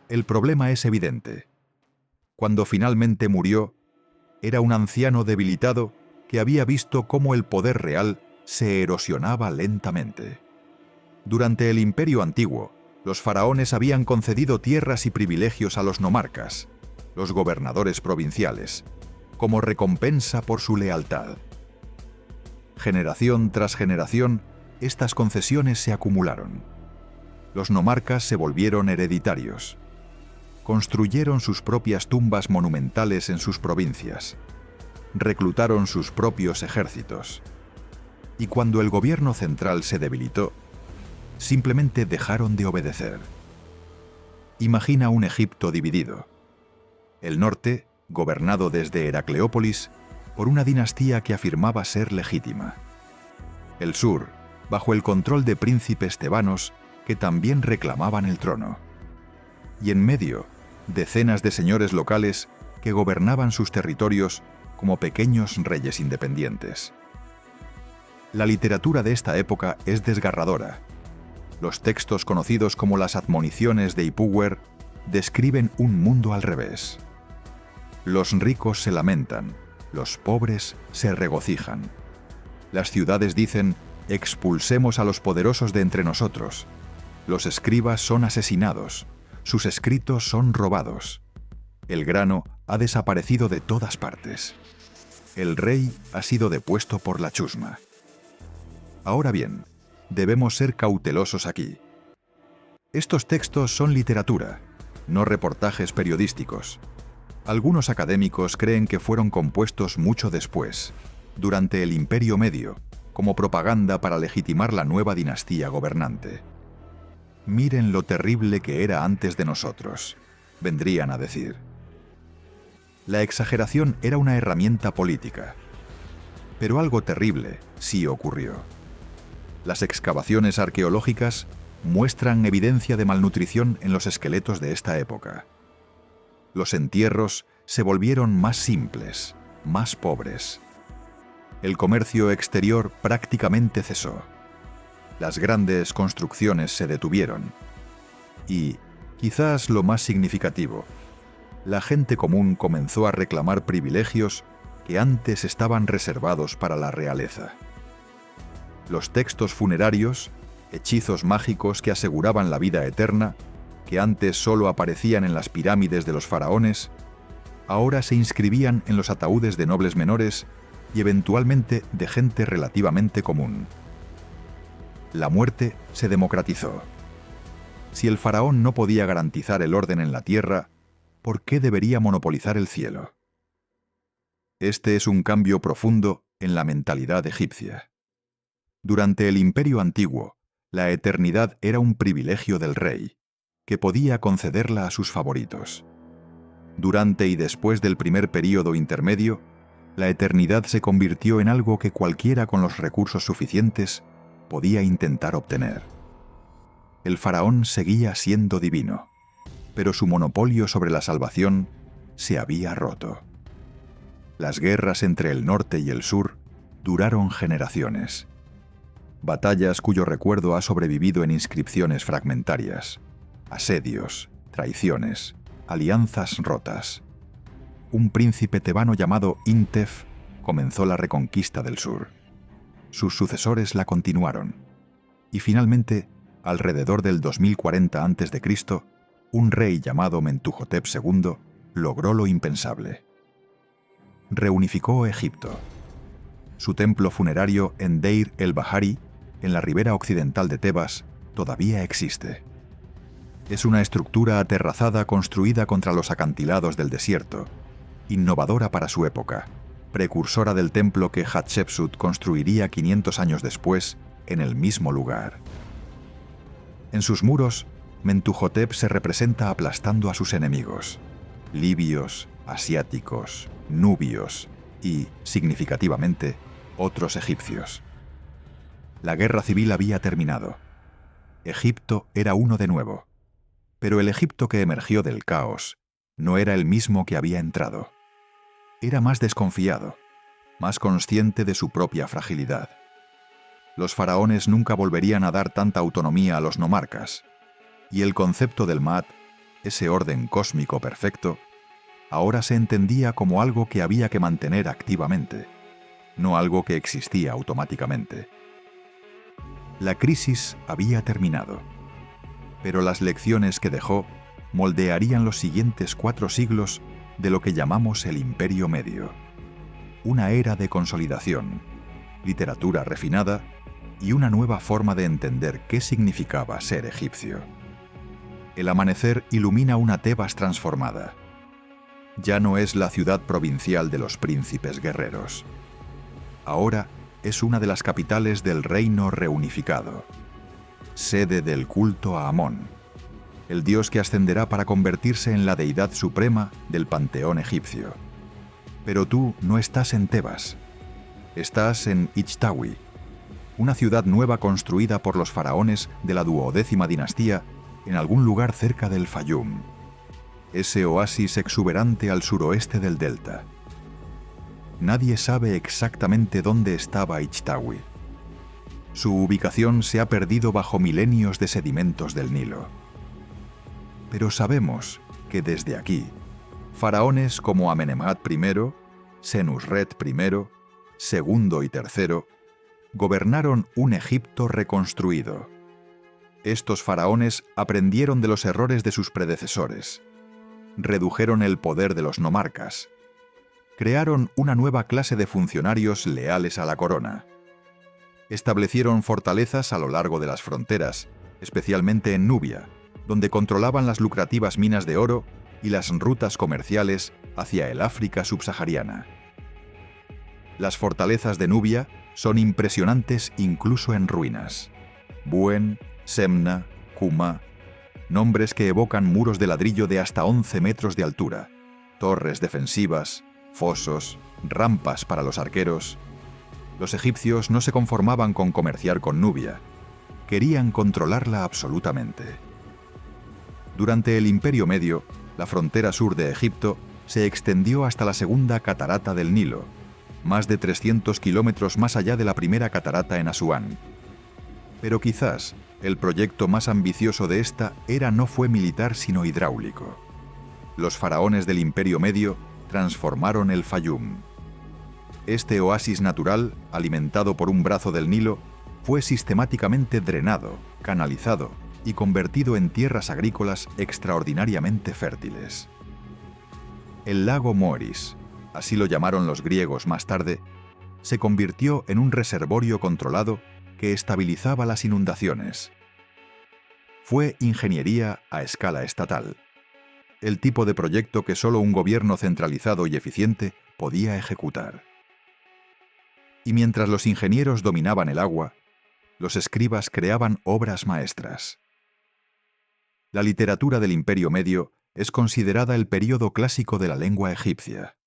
el problema es evidente. Cuando finalmente murió, era un anciano debilitado que había visto cómo el poder real se erosionaba lentamente. Durante el Imperio Antiguo, los faraones habían concedido tierras y privilegios a los nomarcas, los gobernadores provinciales, como recompensa por su lealtad. Generación tras generación, estas concesiones se acumularon. Los nomarcas se volvieron hereditarios. Construyeron sus propias tumbas monumentales en sus provincias. Reclutaron sus propios ejércitos. Y cuando el gobierno central se debilitó, simplemente dejaron de obedecer. Imagina un Egipto dividido. El norte, gobernado desde Heracleópolis, por una dinastía que afirmaba ser legítima. El sur, bajo el control de príncipes tebanos que también reclamaban el trono. Y en medio, decenas de señores locales que gobernaban sus territorios como pequeños reyes independientes. La literatura de esta época es desgarradora. Los textos conocidos como las admoniciones de Ipuwer describen un mundo al revés. Los ricos se lamentan, los pobres se regocijan. Las ciudades dicen, expulsemos a los poderosos de entre nosotros. Los escribas son asesinados, sus escritos son robados. El grano ha desaparecido de todas partes. El rey ha sido depuesto por la chusma. Ahora bien, debemos ser cautelosos aquí. Estos textos son literatura, no reportajes periodísticos. Algunos académicos creen que fueron compuestos mucho después, durante el Imperio Medio, como propaganda para legitimar la nueva dinastía gobernante. Miren lo terrible que era antes de nosotros, vendrían a decir. La exageración era una herramienta política. Pero algo terrible sí ocurrió. Las excavaciones arqueológicas muestran evidencia de malnutrición en los esqueletos de esta época. Los entierros se volvieron más simples, más pobres. El comercio exterior prácticamente cesó. Las grandes construcciones se detuvieron. Y, quizás lo más significativo, la gente común comenzó a reclamar privilegios que antes estaban reservados para la realeza. Los textos funerarios, hechizos mágicos que aseguraban la vida eterna, que antes solo aparecían en las pirámides de los faraones, ahora se inscribían en los ataúdes de nobles menores y eventualmente de gente relativamente común. La muerte se democratizó. Si el faraón no podía garantizar el orden en la tierra, ¿por qué debería monopolizar el cielo? Este es un cambio profundo en la mentalidad egipcia. Durante el Imperio Antiguo, la eternidad era un privilegio del rey, que podía concederla a sus favoritos. Durante y después del primer período intermedio, la eternidad se convirtió en algo que cualquiera con los recursos suficientes podía intentar obtener. El faraón seguía siendo divino, pero su monopolio sobre la salvación se había roto. Las guerras entre el norte y el sur duraron generaciones. Batallas cuyo recuerdo ha sobrevivido en inscripciones fragmentarias, asedios, traiciones, alianzas rotas. Un príncipe tebano llamado Intef comenzó la reconquista del sur. Sus sucesores la continuaron. Y finalmente, alrededor del 2040 a.C., un rey llamado Mentuhotep II logró lo impensable. Reunificó Egipto. Su templo funerario en Deir el-Bahari, en la ribera occidental de Tebas, todavía existe. Es una estructura aterrazada construida contra los acantilados del desierto, innovadora para su época, precursora del templo que Hatshepsut construiría 500 años después en el mismo lugar. En sus muros, Mentuhotep se representa aplastando a sus enemigos, libios, asiáticos, nubios y, significativamente, otros egipcios. La guerra civil había terminado. Egipto era uno de nuevo, pero el Egipto que emergió del caos no era el mismo que había entrado. Era más desconfiado, más consciente de su propia fragilidad. Los faraones nunca volverían a dar tanta autonomía a los nomarcas, y el concepto del Maat, ese orden cósmico perfecto, ahora se entendía como algo que había que mantener activamente, no algo que existía automáticamente. La crisis había terminado, pero las lecciones que dejó moldearían los siguientes 4 siglos de lo que llamamos el Imperio Medio, una era de consolidación, literatura refinada y una nueva forma de entender qué significaba ser egipcio. El amanecer ilumina una Tebas transformada. Ya no es la ciudad provincial de los príncipes guerreros. Ahora es una de las capitales del reino reunificado, sede del culto a Amón, el dios que ascenderá para convertirse en la deidad suprema del panteón egipcio. Pero tú no estás en Tebas, estás en Ichtawi, una ciudad nueva construida por los faraones de la 12ª dinastía en algún lugar cerca del Fayum, ese oasis exuberante al suroeste del delta. Nadie sabe exactamente dónde estaba Ichtawi. Su ubicación se ha perdido bajo milenios de sedimentos del Nilo. Pero sabemos que desde aquí, faraones como Amenemhat I, Senusret I, II y III, gobernaron un Egipto reconstruido. Estos faraones aprendieron de los errores de sus predecesores, redujeron el poder de los nomarcas, crearon una nueva clase de funcionarios leales a la corona, establecieron fortalezas a lo largo de las fronteras, especialmente en Nubia, donde controlaban las lucrativas minas de oro y las rutas comerciales hacia el África subsahariana. Las fortalezas de Nubia son impresionantes incluso en ruinas. Buen, Semna, Kuma, nombres que evocan muros de ladrillo de hasta 11 metros de altura, torres defensivas, fosos, rampas para los arqueros. Los egipcios no se conformaban con comerciar con Nubia, querían controlarla absolutamente. Durante el Imperio Medio, la frontera sur de Egipto se extendió hasta la segunda catarata del Nilo, más de 300 kilómetros más allá de la primera catarata en Asuán. Pero quizás el proyecto más ambicioso de esta era no fue militar sino hidráulico. Los faraones del Imperio Medio transformaron el Fayum. Este oasis natural, alimentado por un brazo del Nilo, fue sistemáticamente drenado, canalizado y convertido en tierras agrícolas extraordinariamente fértiles. El lago Moeris, así lo llamaron los griegos más tarde, se convirtió en un reservorio controlado que estabilizaba las inundaciones. Fue ingeniería a escala estatal, el tipo de proyecto que solo un gobierno centralizado y eficiente podía ejecutar. Y mientras los ingenieros dominaban el agua, Los escribas creaban obras maestras. La literatura del Imperio Medio es considerada el período clásico de la lengua egipcia.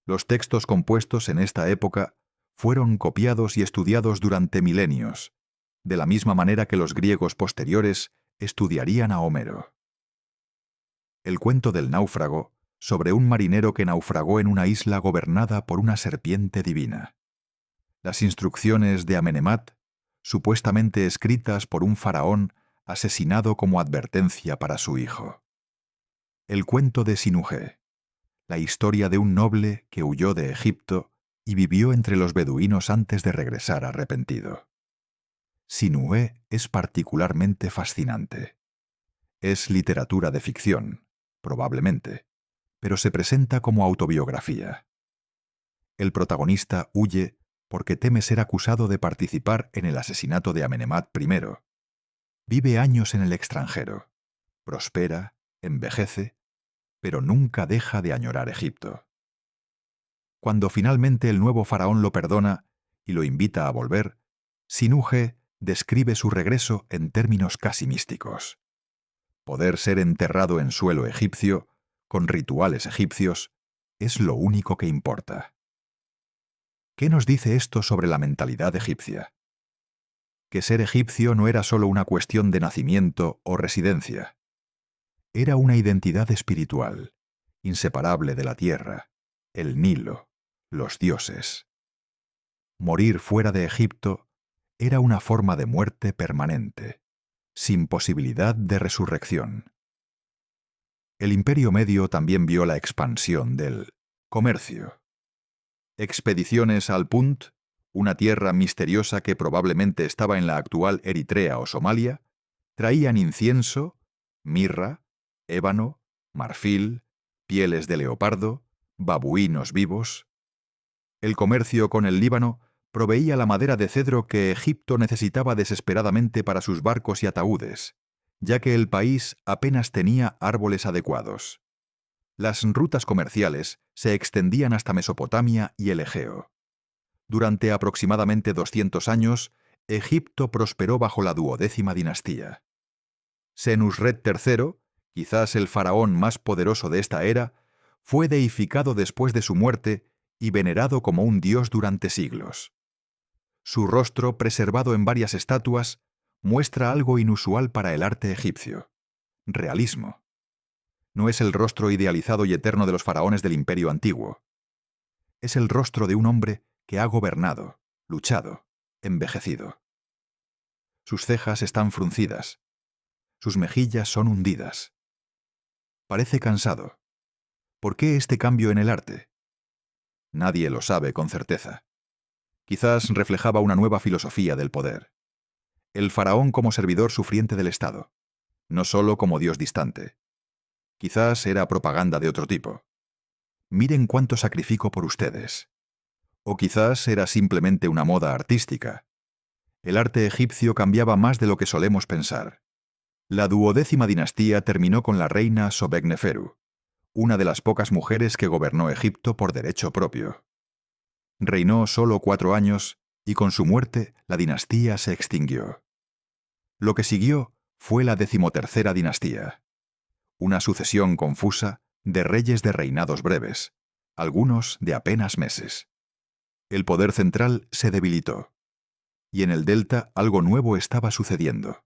Los textos compuestos en esta época fueron copiados y estudiados durante milenios, de la misma manera que los griegos posteriores estudiarían a Homero. El cuento del náufrago, sobre un marinero que naufragó en una isla gobernada por una serpiente divina. Las instrucciones de Amenemat, supuestamente escritas por un faraón asesinado como advertencia para su hijo. El cuento de Sinuhe, la historia de un noble que huyó de Egipto y vivió entre los beduinos antes de regresar arrepentido. Sinuhe es particularmente fascinante. Es literatura de ficción, probablemente, pero se presenta como autobiografía. El protagonista huye porque teme ser acusado de participar en el asesinato de Amenemat I. Vive años en el extranjero, prospera, envejece, pero nunca deja de añorar Egipto. Cuando finalmente el nuevo faraón lo perdona y lo invita a volver, Sinuhe describe su regreso en términos casi místicos. Poder ser enterrado en suelo egipcio, con rituales egipcios, es lo único que importa. ¿Qué nos dice esto sobre la mentalidad egipcia? Que ser egipcio no era solo una cuestión de nacimiento o residencia. Era una identidad espiritual, inseparable de la tierra, el Nilo, los dioses. Morir fuera de Egipto era una forma de muerte permanente, sin posibilidad de resurrección. El Imperio Medio también vio la expansión del comercio. Expediciones al Punt, una tierra misteriosa que probablemente estaba en la actual Eritrea o Somalia, traían incienso, mirra, ébano, marfil, pieles de leopardo, babuinos vivos. El comercio con el Líbano proveía la madera de cedro que Egipto necesitaba desesperadamente para sus barcos y ataúdes, ya que el país apenas tenía árboles adecuados. Las rutas comerciales se extendían hasta Mesopotamia y el Egeo. Durante aproximadamente 200 años, Egipto prosperó bajo la 12ª dinastía. Senusret III, quizás el faraón más poderoso de esta era, fue deificado después de su muerte y venerado como un dios durante siglos. Su rostro, preservado en varias estatuas, muestra algo inusual para el arte egipcio: realismo. No es el rostro idealizado y eterno de los faraones del Imperio Antiguo. Es el rostro de un hombre que ha gobernado, luchado, envejecido. Sus cejas están fruncidas. Sus mejillas son hundidas. Parece cansado. ¿Por qué este cambio en el arte? Nadie lo sabe con certeza. Quizás reflejaba una nueva filosofía del poder. El faraón como servidor sufriente del Estado, no solo como dios distante. Quizás era propaganda de otro tipo. Miren cuánto sacrifico por ustedes. O quizás era simplemente una moda artística. El arte egipcio cambiaba más de lo que solemos pensar. La 12ª dinastía terminó con la reina Sobekneferu, una de las pocas mujeres que gobernó Egipto por derecho propio. Reinó solo 4 años y con su muerte la dinastía se extinguió. Lo que siguió fue la 13ª dinastía. Una sucesión confusa de reyes de reinados breves, algunos de apenas meses. El poder central se debilitó, y en el delta algo nuevo estaba sucediendo.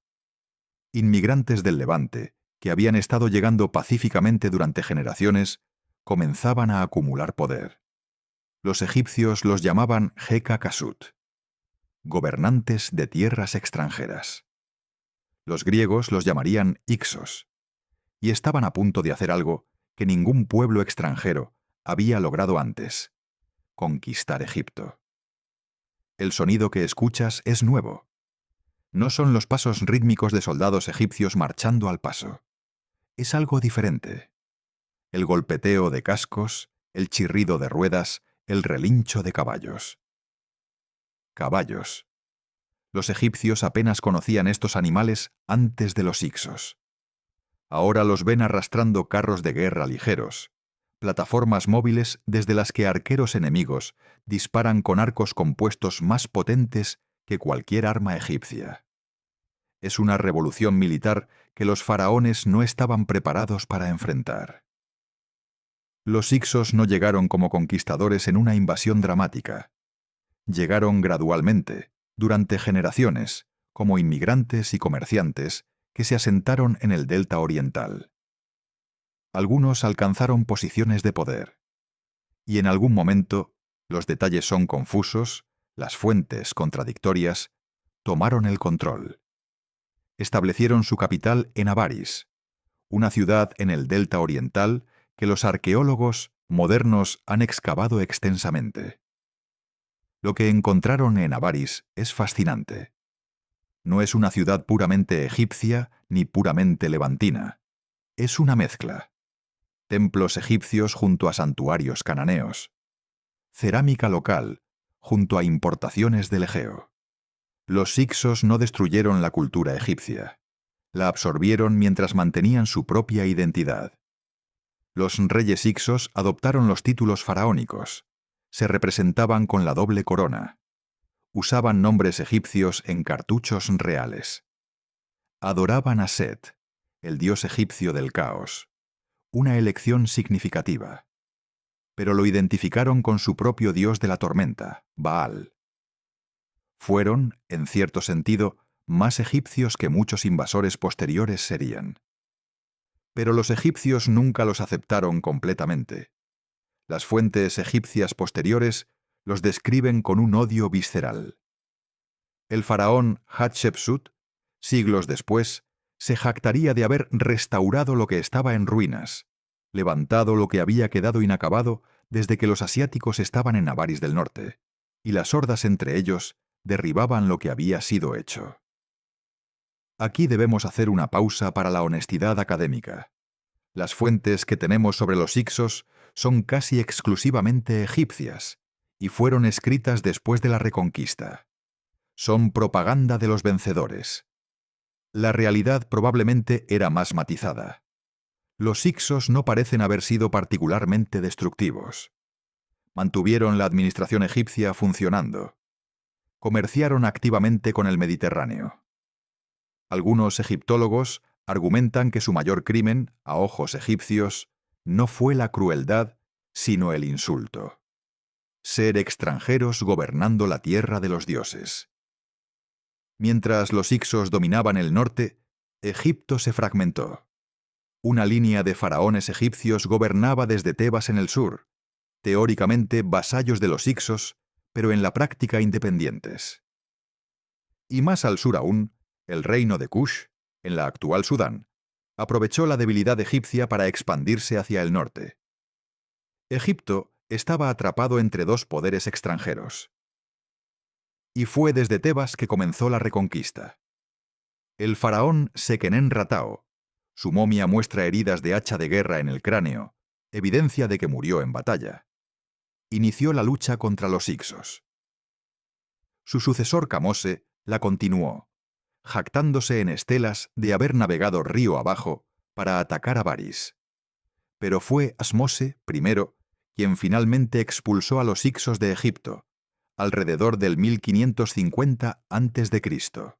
Inmigrantes del Levante, que habían estado llegando pacíficamente durante generaciones, comenzaban a acumular poder. Los egipcios los llamaban Heka Kasut, gobernantes de tierras extranjeras. Los griegos los llamarían Ixos, y estaban a punto de hacer algo que ningún pueblo extranjero había logrado antes: conquistar Egipto. El sonido que escuchas es nuevo. No son los pasos rítmicos de soldados egipcios marchando al paso. Es algo diferente. El golpeteo de cascos, el chirrido de ruedas, el relincho de caballos. Caballos. Los egipcios apenas conocían estos animales antes de los Ixos. Ahora los ven arrastrando carros de guerra ligeros, plataformas móviles desde las que arqueros enemigos disparan con arcos compuestos más potentes que cualquier arma egipcia. Es una revolución militar que los faraones no estaban preparados para enfrentar. Los hicsos no llegaron como conquistadores en una invasión dramática. Llegaron gradualmente, durante generaciones, como inmigrantes y comerciantes que se asentaron en el delta oriental. Algunos alcanzaron posiciones de poder. Y en algún momento, los detalles son confusos, las fuentes contradictorias, tomaron el control. Establecieron su capital en Avaris, una ciudad en el delta oriental que los arqueólogos modernos han excavado extensamente. Lo que encontraron en Avaris es fascinante. No es una ciudad puramente egipcia ni puramente levantina. Es una mezcla. Templos egipcios junto a santuarios cananeos. Cerámica local junto a importaciones del Egeo. Los hicsos no destruyeron la cultura egipcia. La absorbieron mientras mantenían su propia identidad. Los reyes hicsos adoptaron los títulos faraónicos. Se representaban con la doble corona. Usaban nombres egipcios en cartuchos reales. Adoraban a Set, el dios egipcio del caos, una elección significativa. Pero lo identificaron con su propio dios de la tormenta, Baal. Fueron, en cierto sentido, más egipcios que muchos invasores posteriores serían. Pero los egipcios nunca los aceptaron completamente. Las fuentes egipcias posteriores los describen con un odio visceral. El faraón Hatshepsut, siglos después, se jactaría de haber restaurado lo que estaba en ruinas, levantado lo que había quedado inacabado desde que los asiáticos estaban en Avaris del Norte, y las hordas entre ellos derribaban lo que había sido hecho. Aquí debemos hacer una pausa para la honestidad académica. Las fuentes que tenemos sobre los hicsos son casi exclusivamente egipcias y fueron escritas después de la Reconquista. Son propaganda de los vencedores. La realidad probablemente era más matizada. Los hicsos no parecen haber sido particularmente destructivos. Mantuvieron la administración egipcia funcionando. Comerciaron activamente con el Mediterráneo. Algunos egiptólogos argumentan que su mayor crimen, a ojos egipcios, no fue la crueldad, sino el insulto. Ser extranjeros gobernando la tierra de los dioses. Mientras los hicsos dominaban el norte, Egipto se fragmentó. Una línea de faraones egipcios gobernaba desde Tebas en el sur, teóricamente vasallos de los hicsos, pero en la práctica independientes. Y más al sur aún, el reino de Kush, en la actual Sudán, aprovechó la debilidad egipcia para expandirse hacia el norte. Egipto estaba atrapado entre dos poderes extranjeros. Y fue desde Tebas que comenzó la reconquista. El faraón Seqenen-Ratao, su momia muestra heridas de hacha de guerra en el cráneo, evidencia de que murió en batalla. Inició la lucha contra los hicsos. Su sucesor Kamose la continuó, jactándose en estelas de haber navegado río abajo para atacar a Avaris. Pero fue Asmose I quien finalmente expulsó a los hicsos de Egipto, alrededor del 1550 a.C.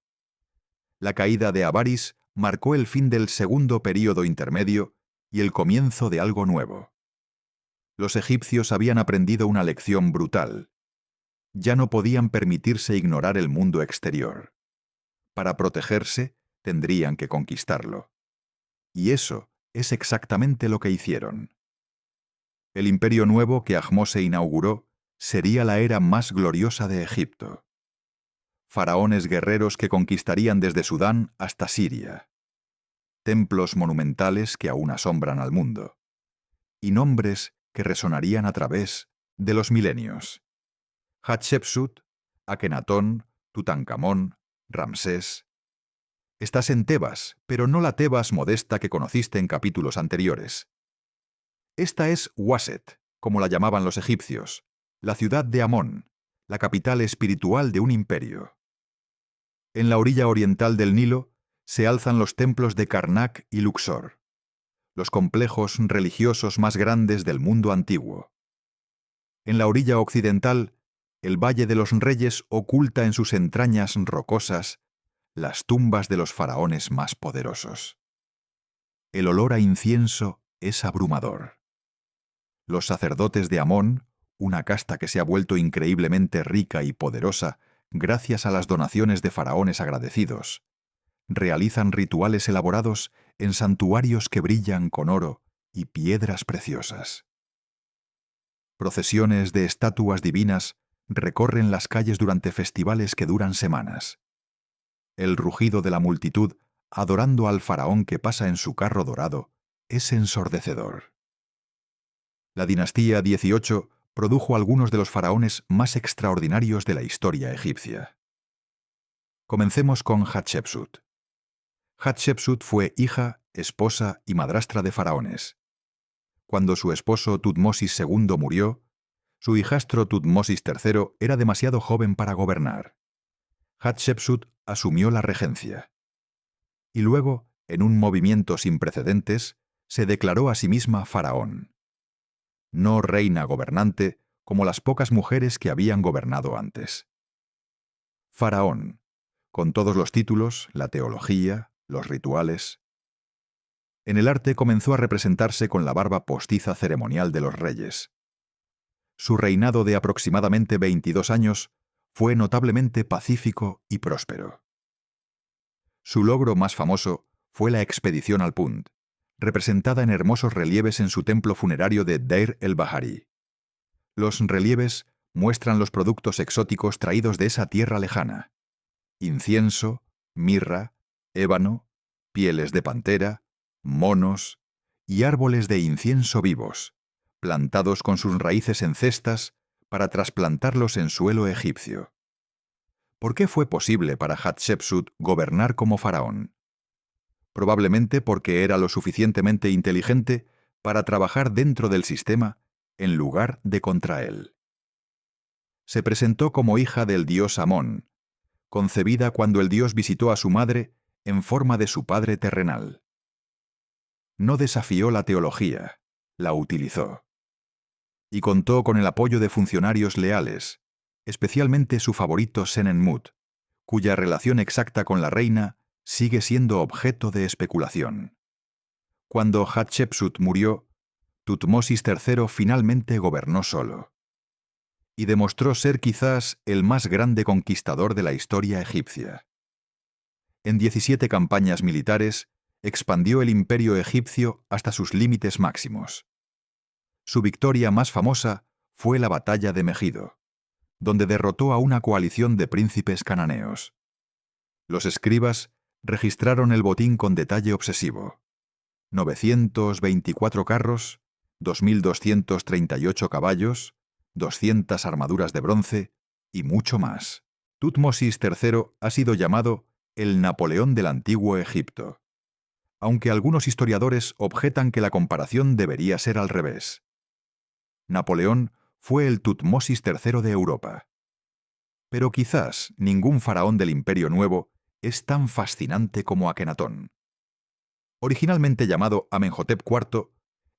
La caída de Avaris marcó el fin del segundo período intermedio y el comienzo de algo nuevo. Los egipcios habían aprendido una lección brutal. Ya no podían permitirse ignorar el mundo exterior. Para protegerse, tendrían que conquistarlo. Y eso es exactamente lo que hicieron. El imperio nuevo que Ahmose inauguró sería la era más gloriosa de Egipto. Faraones guerreros que conquistarían desde Sudán hasta Siria. Templos monumentales que aún asombran al mundo. Y nombres que resonarían a través de los milenios. Hatshepsut, Akenatón, Tutankamón, Ramsés. Estás en Tebas, pero no la Tebas modesta que conociste en capítulos anteriores. Esta es Waset, como la llamaban los egipcios, la ciudad de Amón, la capital espiritual de un imperio. En la orilla oriental del Nilo se alzan los templos de Karnak y Luxor, los complejos religiosos más grandes del mundo antiguo. En la orilla occidental, el Valle de los Reyes oculta en sus entrañas rocosas las tumbas de los faraones más poderosos. El olor a incienso es abrumador. Los sacerdotes de Amón, una casta que se ha vuelto increíblemente rica y poderosa gracias a las donaciones de faraones agradecidos, realizan rituales elaborados en santuarios que brillan con oro y piedras preciosas. Procesiones de estatuas divinas recorren las calles durante festivales que duran semanas. El rugido de la multitud, adorando al faraón que pasa en su carro dorado, es ensordecedor. La dinastía 18 produjo algunos de los faraones más extraordinarios de la historia egipcia. Comencemos con Hatshepsut. Hatshepsut fue hija, esposa y madrastra de faraones. Cuando su esposo Tutmosis II murió, su hijastro Tutmosis III era demasiado joven para gobernar. Hatshepsut asumió la regencia. Y luego, en un movimiento sin precedentes, se declaró a sí misma faraón. No reina gobernante como las pocas mujeres que habían gobernado antes. Faraón, con todos los títulos, la teología, los rituales. En el arte comenzó a representarse con la barba postiza ceremonial de los reyes. Su reinado de aproximadamente 22 años fue notablemente pacífico y próspero. Su logro más famoso fue la expedición al Punt, representada en hermosos relieves en su templo funerario de Deir el-Bahari. Los relieves muestran los productos exóticos traídos de esa tierra lejana: incienso, mirra, ébano, pieles de pantera, monos y árboles de incienso vivos, plantados con sus raíces en cestas para trasplantarlos en suelo egipcio. ¿Por qué fue posible para Hatshepsut gobernar como faraón? Probablemente porque era lo suficientemente inteligente para trabajar dentro del sistema en lugar de contra él. Se presentó como hija del dios Amón, concebida cuando el dios visitó a su madre en forma de su padre terrenal. No desafió la teología, la utilizó. Y contó con el apoyo de funcionarios leales, especialmente su favorito Senenmut, cuya relación exacta con la reina sigue siendo objeto de especulación. Cuando Hatshepsut murió, Tutmosis III finalmente gobernó solo. Y demostró ser quizás el más grande conquistador de la historia egipcia. En 17 campañas militares, expandió el imperio egipcio hasta sus límites máximos. Su victoria más famosa fue la batalla de Megido, donde derrotó a una coalición de príncipes cananeos. Los escribas registraron el botín con detalle obsesivo: 924 carros, 2.238 caballos, 200 armaduras de bronce y mucho más. Tutmosis III ha sido llamado el Napoleón del antiguo Egipto, aunque algunos historiadores objetan que la comparación debería ser al revés. Napoleón fue el Tutmosis III de Europa. Pero quizás ningún faraón del Imperio Nuevo es tan fascinante como Akenatón. Originalmente llamado Amenhotep IV,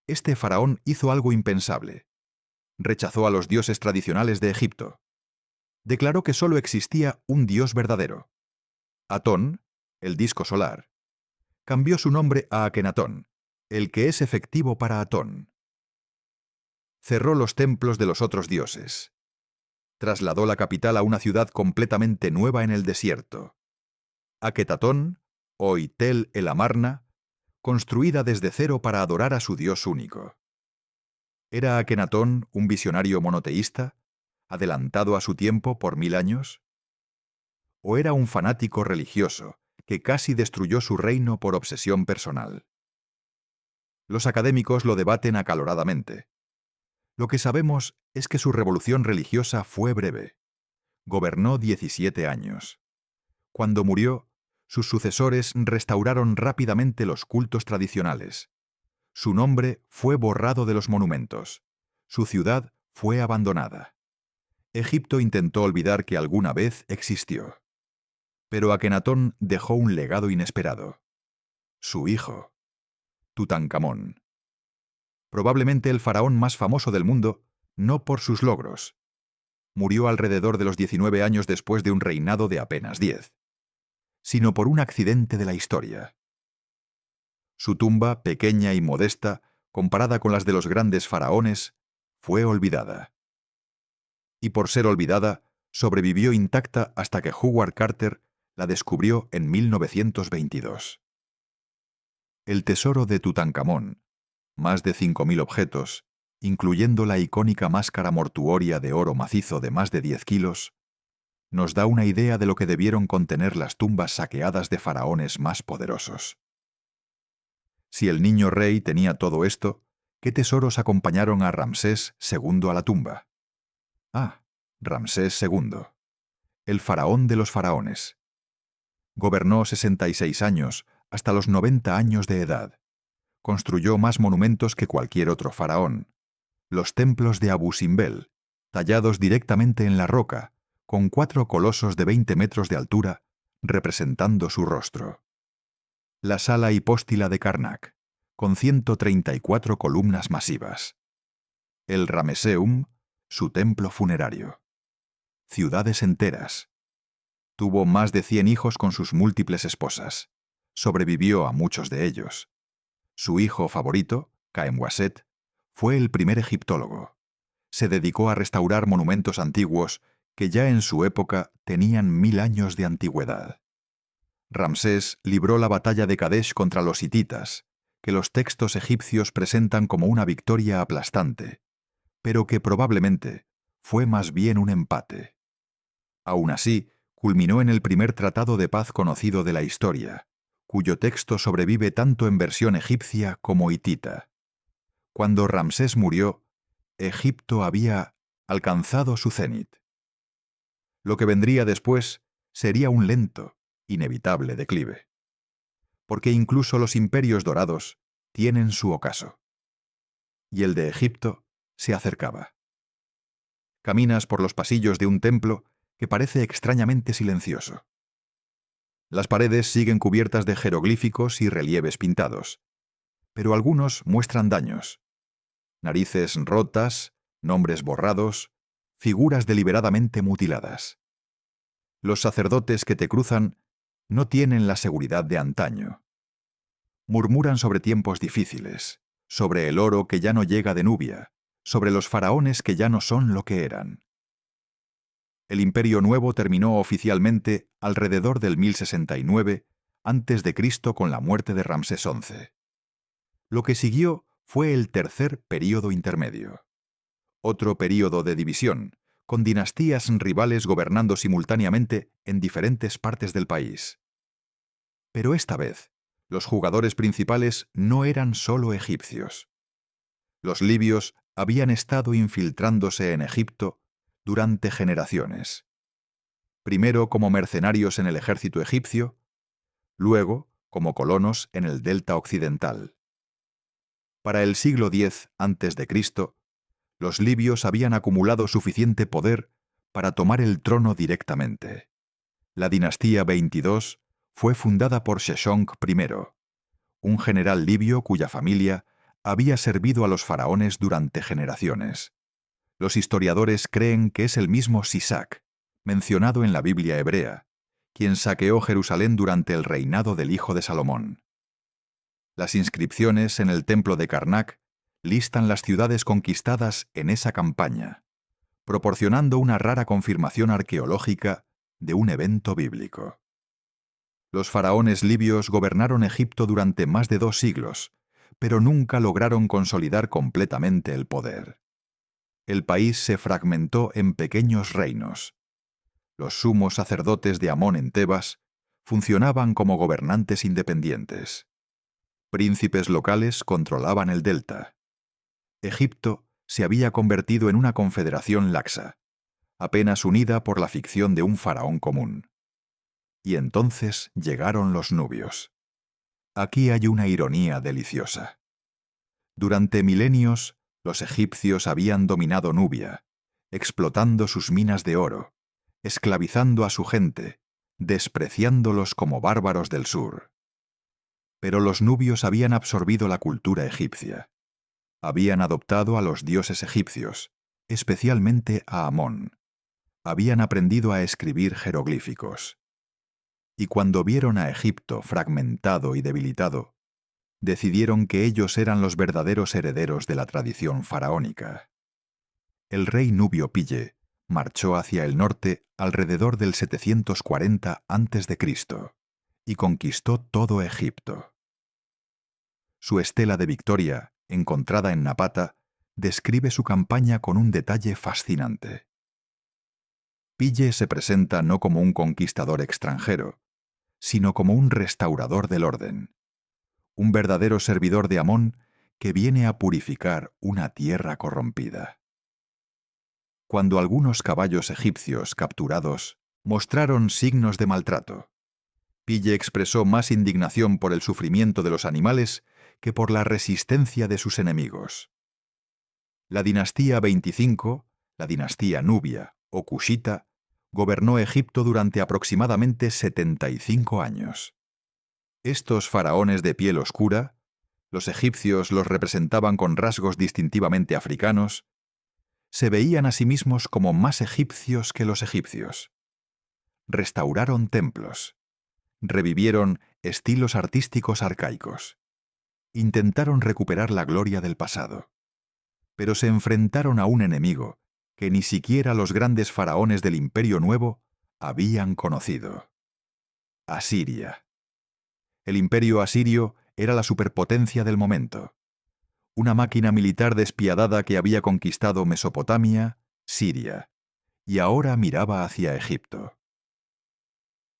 este faraón hizo algo impensable. Rechazó a los dioses tradicionales de Egipto. Declaró que solo existía un dios verdadero: Atón, el disco solar. Cambió su nombre a Akenatón, el que es efectivo para Atón. Cerró los templos de los otros dioses. Trasladó la capital a una ciudad completamente nueva en el desierto: Aketatón, hoy Tel el Amarna, construida desde cero para adorar a su dios único. ¿Era Akenatón un visionario monoteísta, adelantado a su tiempo por 1000 años? ¿O era un fanático religioso que casi destruyó su reino por obsesión personal? Los académicos lo debaten acaloradamente. Lo que sabemos es que su revolución religiosa fue breve. Gobernó 17 años. Cuando murió, sus sucesores restauraron rápidamente los cultos tradicionales. Su nombre fue borrado de los monumentos. Su ciudad fue abandonada. Egipto intentó olvidar que alguna vez existió. Pero Akenatón dejó un legado inesperado: su hijo, Tutankamón. Probablemente el faraón más famoso del mundo, no por sus logros, murió alrededor de los 19 años después de un reinado de apenas 10, sino por un accidente de la historia. Su tumba, pequeña y modesta, comparada con las de los grandes faraones, fue olvidada. Y por ser olvidada, sobrevivió intacta hasta que Howard Carter la descubrió en 1922. El tesoro de Tutankamón, más de 5.000 objetos, incluyendo la icónica máscara mortuoria de oro macizo de más de 10 kilos, nos da una idea de lo que debieron contener las tumbas saqueadas de faraones más poderosos. Si el niño rey tenía todo esto, ¿qué tesoros acompañaron a Ramsés II a la tumba? Ramsés II, el faraón de los faraones. Gobernó 66 años, hasta los 90 años de edad. Construyó más monumentos que cualquier otro faraón. Los templos de Abu Simbel, tallados directamente en la roca, con 4 colosos de 20 metros de altura, representando su rostro. La sala hipóstila de Karnak, con 134 columnas masivas. El Rameseum, su templo funerario. Ciudades enteras. Tuvo más de 100 hijos con sus múltiples esposas. Sobrevivió a muchos de ellos. Su hijo favorito, Khaemwaset, fue el primer egiptólogo. Se dedicó a restaurar monumentos antiguos que ya en su época tenían 1000 años de antigüedad. Ramsés libró la batalla de Kadesh contra los hititas, que los textos egipcios presentan como una victoria aplastante, pero que probablemente fue más bien un empate. Aún así, culminó en el primer tratado de paz conocido de la historia, cuyo texto sobrevive tanto en versión egipcia como hitita. Cuando Ramsés murió, Egipto había alcanzado su cenit. Lo que vendría después sería un lento, inevitable declive. Porque incluso los imperios dorados tienen su ocaso. Y el de Egipto se acercaba. Caminas por los pasillos de un templo que parece extrañamente silencioso. Las paredes siguen cubiertas de jeroglíficos y relieves pintados, pero algunos muestran daños. Narices rotas, nombres borrados, figuras deliberadamente mutiladas. Los sacerdotes que te cruzan no tienen la seguridad de antaño. Murmuran sobre tiempos difíciles, sobre el oro que ya no llega de Nubia, sobre los faraones que ya no son lo que eran. El Imperio Nuevo terminó oficialmente alrededor del 1069 a.C. con la muerte de Ramsés XI. Lo que siguió fue el tercer período intermedio. Otro período de división, con dinastías rivales gobernando simultáneamente en diferentes partes del país. Pero esta vez, los jugadores principales no eran solo egipcios. Los libios habían estado infiltrándose en Egipto durante generaciones. Primero como mercenarios en el ejército egipcio, luego como colonos en el delta occidental. Para el siglo X a.C., los libios habían acumulado suficiente poder para tomar el trono directamente. La dinastía 22 fue fundada por Sheshonq I, un general libio cuya familia había servido a los faraones durante generaciones. Los historiadores creen que es el mismo Sisac, mencionado en la Biblia hebrea, quien saqueó Jerusalén durante el reinado del hijo de Salomón. Las inscripciones en el templo de Karnak listan las ciudades conquistadas en esa campaña, proporcionando una rara confirmación arqueológica de un evento bíblico. Los faraones libios gobernaron Egipto durante más de 2 siglos, pero nunca lograron consolidar completamente el poder. El país se fragmentó en pequeños reinos. Los sumos sacerdotes de Amón en Tebas funcionaban como gobernantes independientes. Príncipes locales controlaban el delta. Egipto se había convertido en una confederación laxa, apenas unida por la ficción de un faraón común. Y entonces llegaron los nubios. Aquí hay una ironía deliciosa. Durante milenios, los egipcios habían dominado Nubia, explotando sus minas de oro, esclavizando a su gente, despreciándolos como bárbaros del sur. Pero los nubios habían absorbido la cultura egipcia. Habían adoptado a los dioses egipcios, especialmente a Amón, habían aprendido a escribir jeroglíficos. Y cuando vieron a Egipto fragmentado y debilitado, decidieron que ellos eran los verdaderos herederos de la tradición faraónica. El rey Nubio Pille marchó hacia el norte alrededor del 740 a.C. y conquistó todo Egipto. Su estela de victoria, encontrada en Napata, describe su campaña con un detalle fascinante. Pille se presenta no como un conquistador extranjero, sino como un restaurador del orden, un verdadero servidor de Amón que viene a purificar una tierra corrompida. Cuando algunos caballos egipcios capturados mostraron signos de maltrato, Pille expresó más indignación por el sufrimiento de los animales que por la resistencia de sus enemigos. La dinastía 25, la dinastía Nubia o Kushita, gobernó Egipto durante aproximadamente 75 años. Estos faraones de piel oscura, los egipcios los representaban con rasgos distintivamente africanos, se veían a sí mismos como más egipcios que los egipcios. Restauraron templos, revivieron estilos artísticos arcaicos, intentaron recuperar la gloria del pasado, pero se enfrentaron a un enemigo que ni siquiera los grandes faraones del Imperio Nuevo habían conocido: Asiria. El imperio asirio era la superpotencia del momento, una máquina militar despiadada que había conquistado Mesopotamia, Siria, y ahora miraba hacia Egipto.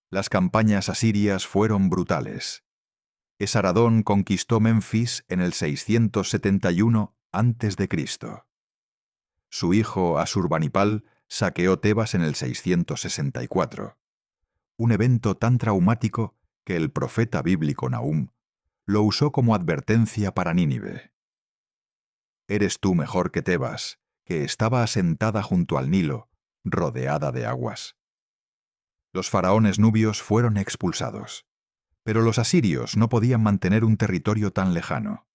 Las campañas asirias fueron brutales. Esaradón conquistó Memphis en el 671 a.C. Su hijo Asurbanipal saqueó Tebas en el 664, un evento tan traumático que el profeta bíblico Nahum lo usó como advertencia para Nínive. «¿Eres tú mejor que Tebas, que estaba asentada junto al Nilo, rodeada de aguas?» Los faraones nubios fueron expulsados, pero los asirios no podían mantener un territorio tan lejano.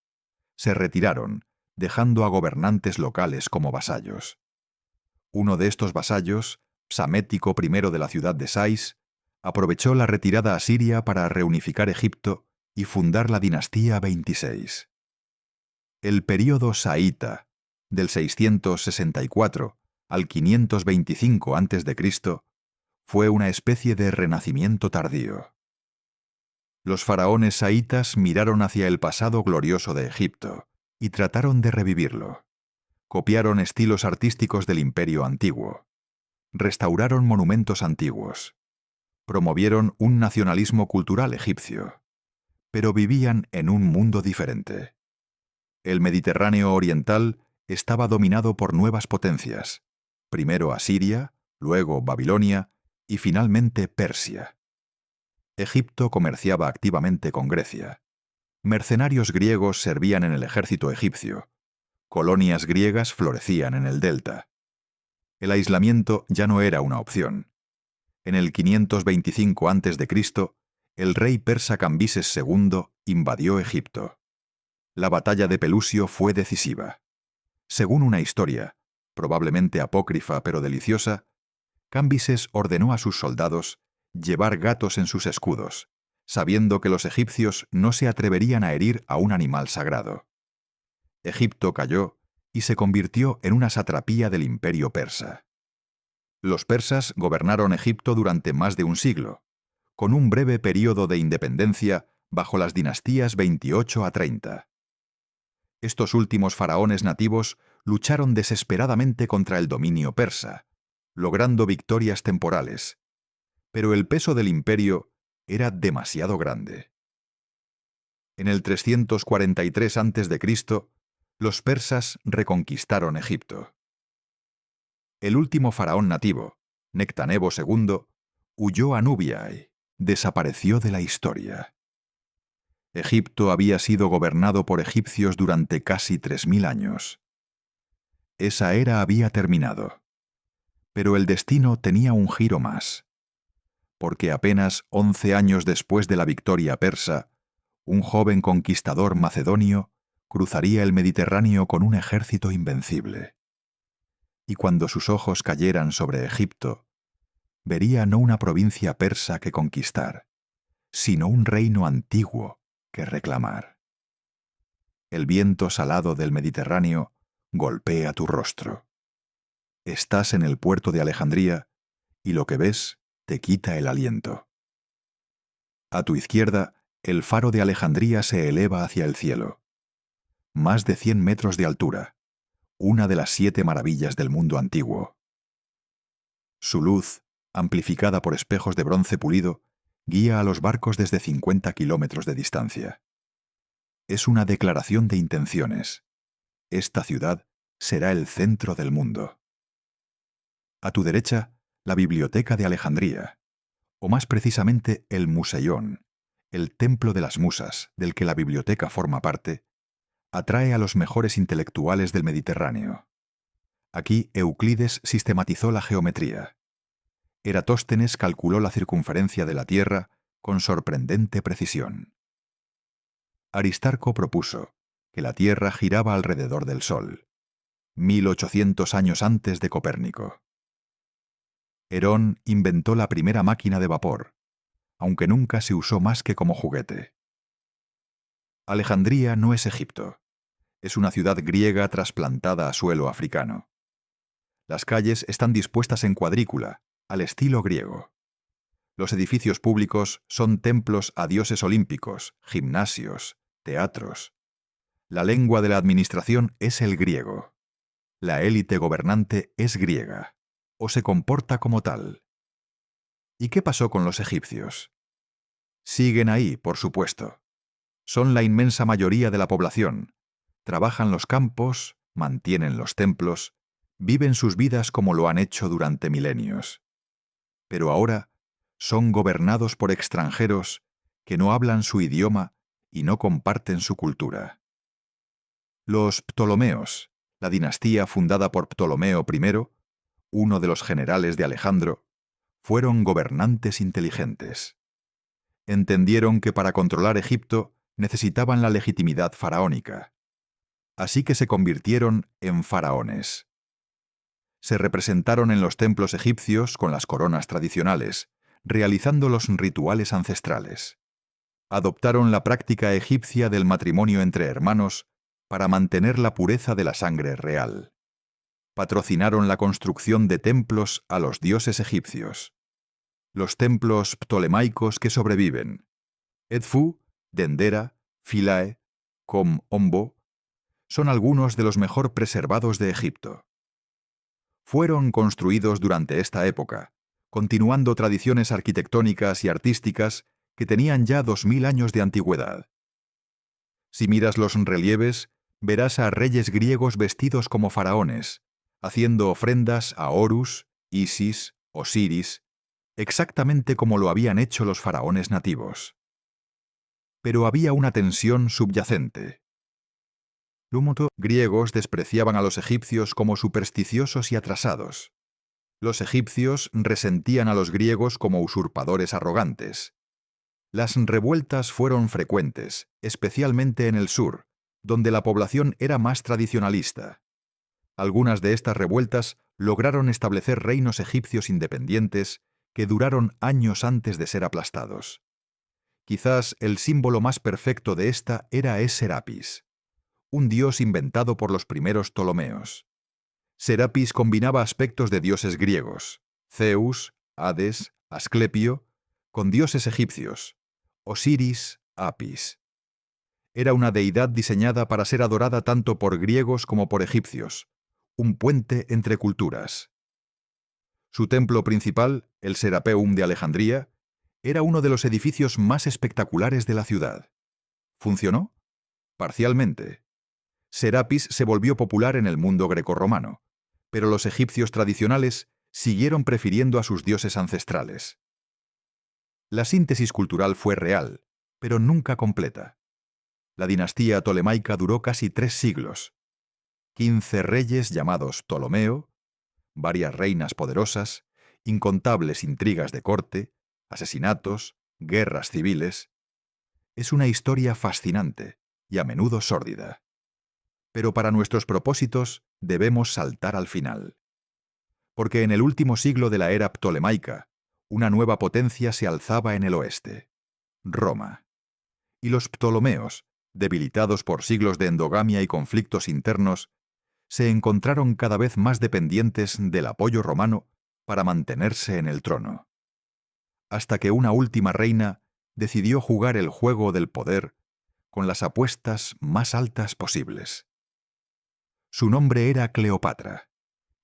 Se retiraron, dejando a gobernantes locales como vasallos. Uno de estos vasallos, Psamético I de la ciudad de Sais, aprovechó la retirada asiria para reunificar Egipto y fundar la dinastía 26. El período saíta, del 664 al 525 a.C., fue una especie de renacimiento tardío. Los faraones saítas miraron hacia el pasado glorioso de Egipto y trataron de revivirlo. Copiaron estilos artísticos del imperio antiguo. Restauraron monumentos antiguos. Promovieron un nacionalismo cultural egipcio. Pero vivían en un mundo diferente. El Mediterráneo oriental estaba dominado por nuevas potencias, primero Asiria, luego Babilonia y finalmente Persia. Egipto comerciaba activamente con Grecia. Mercenarios griegos servían en el ejército egipcio. Colonias griegas florecían en el delta. El aislamiento ya no era una opción. En el 525 a.C., el rey persa Cambises II invadió Egipto. La batalla de Pelusio fue decisiva. Según una historia, probablemente apócrifa pero deliciosa, Cambises ordenó a sus soldados llevar gatos en sus escudos, sabiendo que los egipcios no se atreverían a herir a un animal sagrado. Egipto cayó y se convirtió en una satrapía del imperio persa. Los persas gobernaron Egipto durante más de un siglo, con un breve período de independencia bajo las dinastías 28 a 30. Estos últimos faraones nativos lucharon desesperadamente contra el dominio persa, logrando victorias temporales, pero el peso del imperio era demasiado grande. En el 343 a.C., los persas reconquistaron Egipto. El último faraón nativo, Nectanebo II, huyó a Nubia y desapareció de la historia. Egipto había sido gobernado por egipcios durante casi 3000 años. Esa era había terminado. Pero el destino tenía un giro más, porque apenas 11 años después de la victoria persa, un joven conquistador macedonio cruzaría el Mediterráneo con un ejército invencible. y cuando sus ojos cayeran sobre Egipto, vería no una provincia persa que conquistar, sino un reino antiguo que reclamar. El viento salado del Mediterráneo golpea tu rostro. Estás en el puerto de Alejandría y lo que ves te quita el aliento. A tu izquierda, el faro de Alejandría se eleva hacia el cielo. Más de 100 metros de altura, una de las 7 maravillas del mundo antiguo. Su luz, amplificada por espejos de bronce pulido, guía a los barcos desde 50 kilómetros de distancia. Es una declaración de intenciones. Esta ciudad será el centro del mundo. A tu derecha, la Biblioteca de Alejandría, o más precisamente el Museión, el templo de las musas, del que la biblioteca forma parte, atrae a los mejores intelectuales del Mediterráneo. Aquí Euclides sistematizó la geometría. Eratóstenes calculó la circunferencia de la Tierra con sorprendente precisión. Aristarco propuso que la Tierra giraba alrededor del Sol, 1800 años antes de Copérnico. Herón inventó la primera máquina de vapor, aunque nunca se usó más que como juguete. Alejandría no es Egipto. Es una ciudad griega trasplantada a suelo africano. Las calles están dispuestas en cuadrícula, al estilo griego. Los edificios públicos son templos a dioses olímpicos, gimnasios, teatros. La lengua de la administración es el griego. La élite gobernante es griega, o se comporta como tal. ¿Y qué pasó con los egipcios? Siguen ahí, por supuesto. Son la inmensa mayoría de la población. Trabajan los campos, mantienen los templos, viven sus vidas como lo han hecho durante milenios. Pero ahora son gobernados por extranjeros que no hablan su idioma y no comparten su cultura. Los Ptolomeos, la dinastía fundada por Ptolomeo I, uno de los generales de Alejandro, fueron gobernantes inteligentes. Entendieron que para controlar Egipto necesitaban la legitimidad faraónica. Así que se convirtieron en faraones. Se representaron en los templos egipcios con las coronas tradicionales, realizando los rituales ancestrales. Adoptaron la práctica egipcia del matrimonio entre hermanos para mantener la pureza de la sangre real. Patrocinaron la construcción de templos a los dioses egipcios. Los templos ptolemaicos que sobreviven, Edfu, Dendera, Philae, Kom-Ombo, son algunos de los mejor preservados de Egipto. Fueron construidos durante esta época, continuando tradiciones arquitectónicas y artísticas que tenían ya 2000 años de antigüedad. Si miras los relieves, verás a reyes griegos vestidos como faraones, haciendo ofrendas a Horus, Isis, Osiris, exactamente como lo habían hecho los faraones nativos. Pero había una tensión subyacente. Los griegos despreciaban a los egipcios como supersticiosos y atrasados. Los egipcios resentían a los griegos como usurpadores arrogantes. Las revueltas fueron frecuentes, especialmente en el sur, donde la población era más tradicionalista. Algunas de estas revueltas lograron establecer reinos egipcios independientes que duraron años antes de ser aplastados. Quizás el símbolo más perfecto de esta era Serapis, un dios inventado por los primeros Ptolomeos. Serapis combinaba aspectos de dioses griegos, Zeus, Hades, Asclepio, con dioses egipcios, Osiris, Apis. Era una deidad diseñada para ser adorada tanto por griegos como por egipcios, un puente entre culturas. Su templo principal, el Serapeum de Alejandría, era uno de los edificios más espectaculares de la ciudad. ¿Funcionó? Parcialmente. Serapis se volvió popular en el mundo grecorromano, pero los egipcios tradicionales siguieron prefiriendo a sus dioses ancestrales. La síntesis cultural fue real, pero nunca completa. La dinastía tolemaica duró casi 3 siglos. 15 reyes llamados Ptolomeo, varias reinas poderosas, incontables intrigas de corte, asesinatos, guerras civiles. Es una historia fascinante y a menudo sórdida. Pero para nuestros propósitos debemos saltar al final. Porque en el último siglo de la era ptolemaica, una nueva potencia se alzaba en el oeste, Roma. Y los ptolomeos, debilitados por siglos de endogamia y conflictos internos, se encontraron cada vez más dependientes del apoyo romano para mantenerse en el trono. Hasta que una última reina decidió jugar el juego del poder con las apuestas más altas posibles. Su nombre era Cleopatra,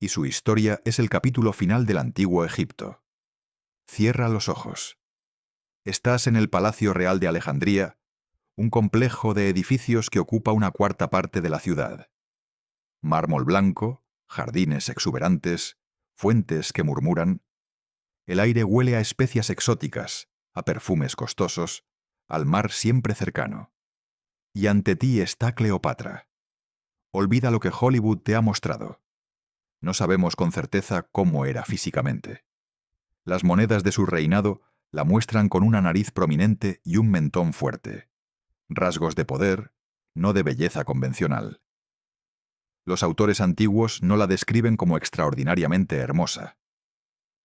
y su historia es el capítulo final del antiguo Egipto. Cierra los ojos. Estás en el Palacio Real de Alejandría, un complejo de edificios que ocupa una cuarta parte de la ciudad. Mármol blanco, jardines exuberantes, fuentes que murmuran. El aire huele a especias exóticas, a perfumes costosos, al mar siempre cercano. Y ante ti está Cleopatra. Olvida lo que Hollywood te ha mostrado. No sabemos con certeza cómo era físicamente. Las monedas de su reinado la muestran con una nariz prominente y un mentón fuerte. Rasgos de poder, no de belleza convencional. Los autores antiguos no la describen como extraordinariamente hermosa.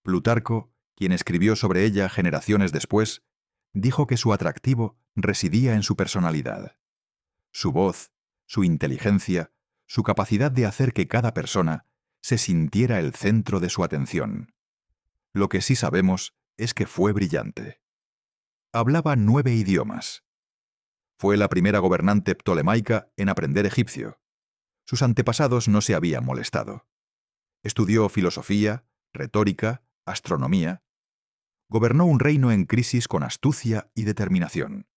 Plutarco, quien escribió sobre ella generaciones después, dijo que su atractivo residía en su personalidad. Su voz, su inteligencia, su capacidad de hacer que cada persona se sintiera el centro de su atención. Lo que sí sabemos es que fue brillante. Hablaba 9 idiomas. Fue la primera gobernante ptolemaica en aprender egipcio. Sus antepasados no se habían molestado. Estudió filosofía, retórica, astronomía. Gobernó un reino en crisis con astucia y determinación.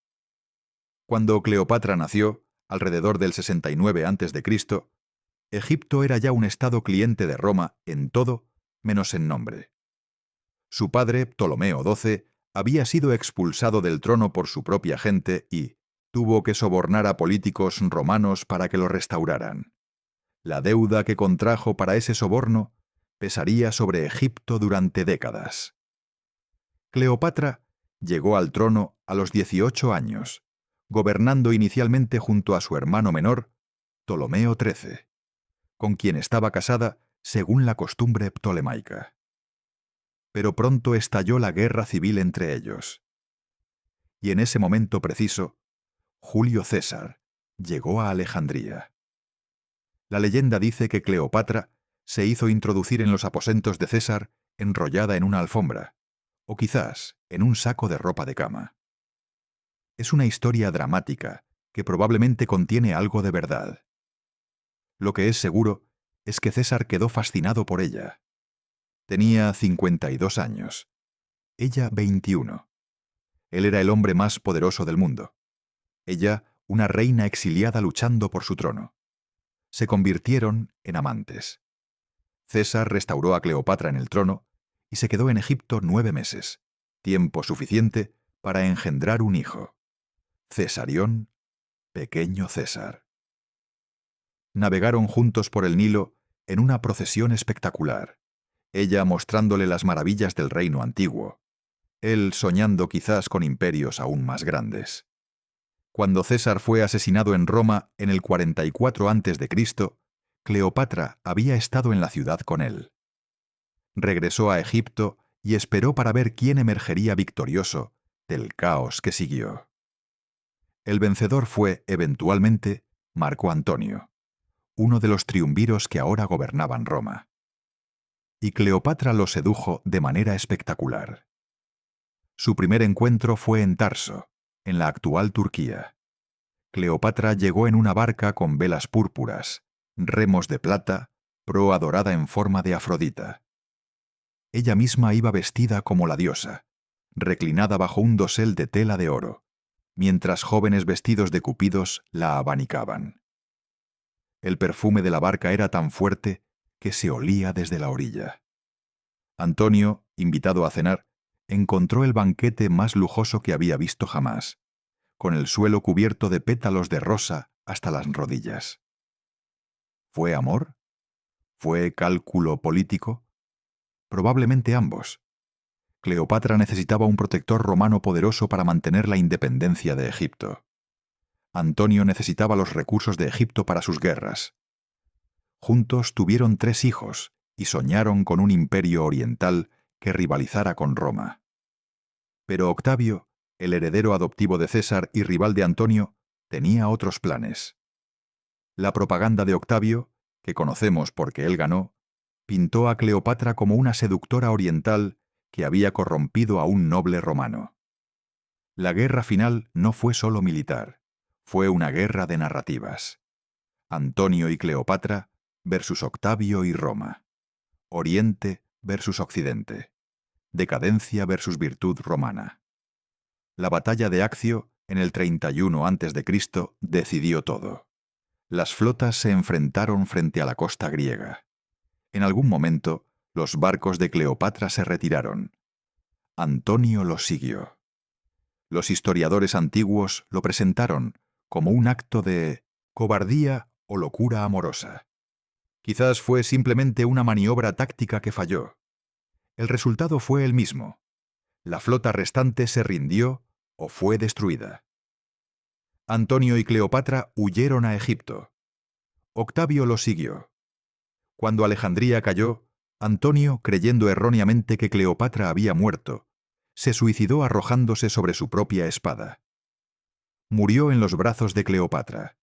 Cuando Cleopatra nació, alrededor del 69 a.C., Egipto era ya un estado cliente de Roma en todo, menos en nombre. Su padre, Ptolomeo XII, había sido expulsado del trono por su propia gente y tuvo que sobornar a políticos romanos para que lo restauraran. La deuda que contrajo para ese soborno pesaría sobre Egipto durante décadas. Cleopatra llegó al trono a los 18 años, gobernando inicialmente junto a su hermano menor, Ptolomeo XIII, con quien estaba casada según la costumbre ptolemaica. Pero pronto estalló la guerra civil entre ellos. Y en ese momento preciso, Julio César llegó a Alejandría. La leyenda dice que Cleopatra se hizo introducir en los aposentos de César enrollada en una alfombra, o quizás en un saco de ropa de cama. Es una historia dramática que probablemente contiene algo de verdad. Lo que es seguro es que César quedó fascinado por ella. Tenía 52 años, ella 21. Él era el hombre más poderoso del mundo. Ella, una reina exiliada luchando por su trono. Se convirtieron en amantes. César restauró a Cleopatra en el trono y se quedó en Egipto 9 meses, tiempo suficiente para engendrar un hijo. Cesarión, pequeño César. Navegaron juntos por el Nilo en una procesión espectacular, ella mostrándole las maravillas del reino antiguo, él soñando quizás con imperios aún más grandes. Cuando César fue asesinado en Roma en el 44 a.C., Cleopatra había estado en la ciudad con él. Regresó a Egipto y esperó para ver quién emergería victorioso del caos que siguió. El vencedor fue, eventualmente, Marco Antonio, uno de los triunviros que ahora gobernaban Roma. Y Cleopatra lo sedujo de manera espectacular. Su primer encuentro fue en Tarso, en la actual Turquía. Cleopatra llegó en una barca con velas púrpuras, remos de plata, proa dorada en forma de Afrodita. Ella misma iba vestida como la diosa, reclinada bajo un dosel de tela de oro, mientras jóvenes vestidos de cupidos la abanicaban. El perfume de la barca era tan fuerte que se olía desde la orilla. Antonio, invitado a cenar, encontró el banquete más lujoso que había visto jamás, con el suelo cubierto de pétalos de rosa hasta las rodillas. ¿Fue amor? ¿Fue cálculo político? Probablemente ambos. Cleopatra necesitaba un protector romano poderoso para mantener la independencia de Egipto. Antonio necesitaba los recursos de Egipto para sus guerras. Juntos tuvieron 3 hijos y soñaron con un imperio oriental que rivalizara con Roma. Pero Octavio, el heredero adoptivo de César y rival de Antonio, tenía otros planes. La propaganda de Octavio, que conocemos porque él ganó, pintó a Cleopatra como una seductora oriental que había corrompido a un noble romano. La guerra final no fue solo militar, fue una guerra de narrativas. Antonio y Cleopatra versus Octavio y Roma. Oriente versus Occidente. Decadencia versus virtud romana. La batalla de Accio, en el 31 a.C., decidió todo. Las flotas se enfrentaron frente a la costa griega. En algún momento, los barcos de Cleopatra se retiraron. Antonio los siguió. Los historiadores antiguos lo presentaron como un acto de cobardía o locura amorosa. Quizás fue simplemente una maniobra táctica que falló. El resultado fue el mismo. La flota restante se rindió o fue destruida. Antonio y Cleopatra huyeron a Egipto. Octavio los siguió. Cuando Alejandría cayó, Antonio, creyendo erróneamente que Cleopatra había muerto, se suicidó arrojándose sobre su propia espada. Murió en los brazos de Cleopatra.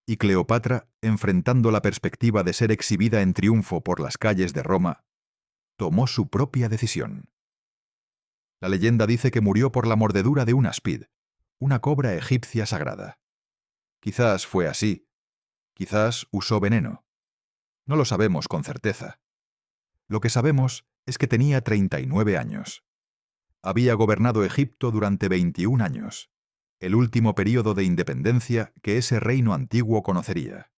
Y Cleopatra, enfrentando la perspectiva de ser exhibida en triunfo por las calles de Roma, tomó su propia decisión. La leyenda dice que murió por la mordedura de un aspid, una cobra egipcia sagrada. Quizás fue así, quizás usó veneno. No lo sabemos con certeza. Lo que sabemos es que tenía 39 años. Había gobernado Egipto durante 21 años, el último período de independencia que ese reino antiguo conocería.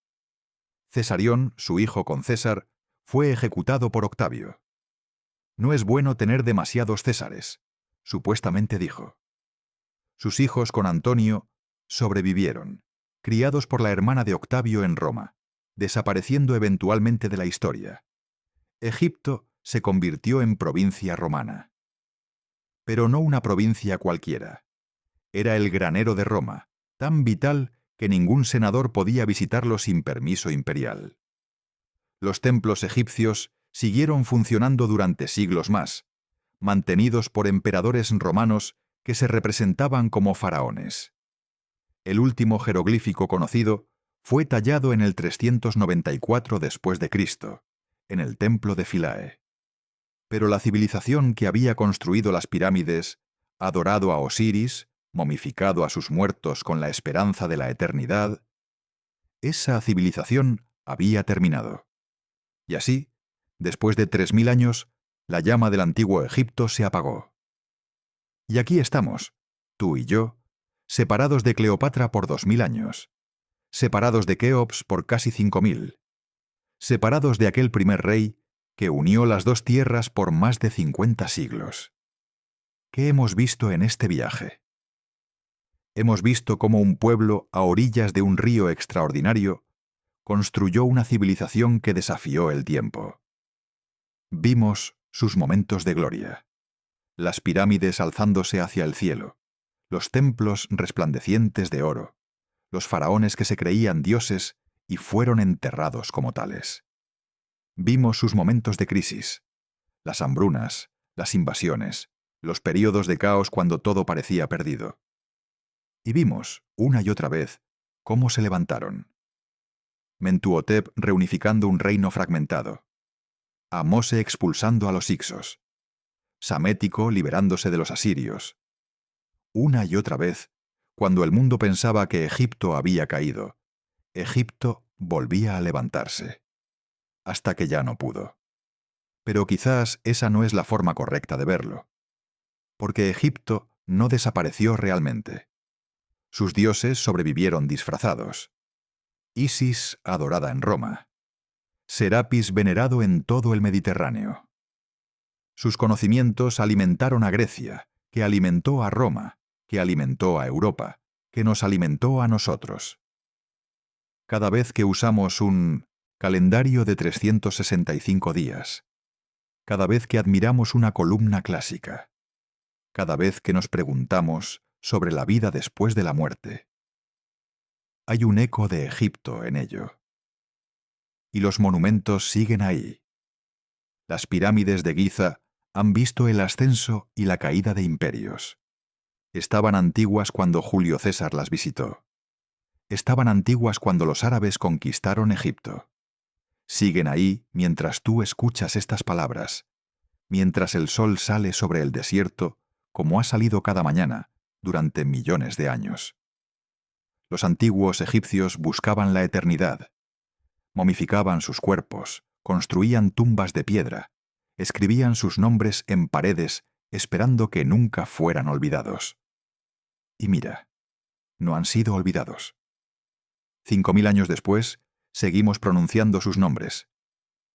Cesarión, su hijo con César, fue ejecutado por Octavio. No es bueno tener demasiados Césares, supuestamente dijo. Sus hijos con Antonio sobrevivieron, criados por la hermana de Octavio en Roma, desapareciendo eventualmente de la historia. Egipto se convirtió en provincia romana. Pero no una provincia cualquiera. Era el granero de Roma, tan vital que ningún senador podía visitarlo sin permiso imperial. Los templos egipcios siguieron funcionando durante siglos más, mantenidos por emperadores romanos que se representaban como faraones. El último jeroglífico conocido fue tallado en el 394 después de Cristo, en el templo de Philae. Pero la civilización que había construido las pirámides, adorado a Osiris, momificado a sus muertos con la esperanza de la eternidad, esa civilización había terminado. Y así, después de 3000 años, la llama del antiguo Egipto se apagó. Y aquí estamos, tú y yo, separados de Cleopatra por 2000 años, separados de Keops por casi 5000, separados de aquel primer rey que unió las dos tierras por más de 50 siglos. ¿Qué hemos visto en este viaje? Hemos visto cómo un pueblo a orillas de un río extraordinario construyó una civilización que desafió el tiempo. Vimos sus momentos de gloria, las pirámides alzándose hacia el cielo, los templos resplandecientes de oro, los faraones que se creían dioses y fueron enterrados como tales. Vimos sus momentos de crisis, las hambrunas, las invasiones, los períodos de caos cuando todo parecía perdido. Y vimos, una y otra vez, cómo se levantaron. Mentuhotep reunificando un reino fragmentado, Amose expulsando a los hicsos, Psamético liberándose de los asirios. Una y otra vez, cuando el mundo pensaba que Egipto había caído, Egipto volvía a levantarse, hasta que ya no pudo. Pero quizás esa no es la forma correcta de verlo, porque Egipto no desapareció realmente. Sus dioses sobrevivieron disfrazados. Isis adorada en Roma. Serapis venerado en todo el Mediterráneo. Sus conocimientos alimentaron a Grecia, que alimentó a Roma, que alimentó a Europa, que nos alimentó a nosotros. Cada vez que usamos un calendario de 365 días, cada vez que admiramos una columna clásica, cada vez que nos preguntamos sobre la vida después de la muerte, hay un eco de Egipto en ello. Y los monumentos siguen ahí, Las pirámides de Giza han visto el ascenso y la caída de imperios. Estaban antiguas cuando Julio César las visitó. Estaban antiguas cuando los árabes conquistaron Egipto. Siguen ahí mientras tú escuchas estas palabras, mientras el sol sale sobre el desierto como ha salido cada mañana durante millones de años. Los antiguos egipcios buscaban la eternidad. Momificaban sus cuerpos, construían tumbas de piedra, escribían sus nombres en paredes esperando que nunca fueran olvidados. Y mira, no han sido olvidados. 5000 años después, seguimos pronunciando sus nombres.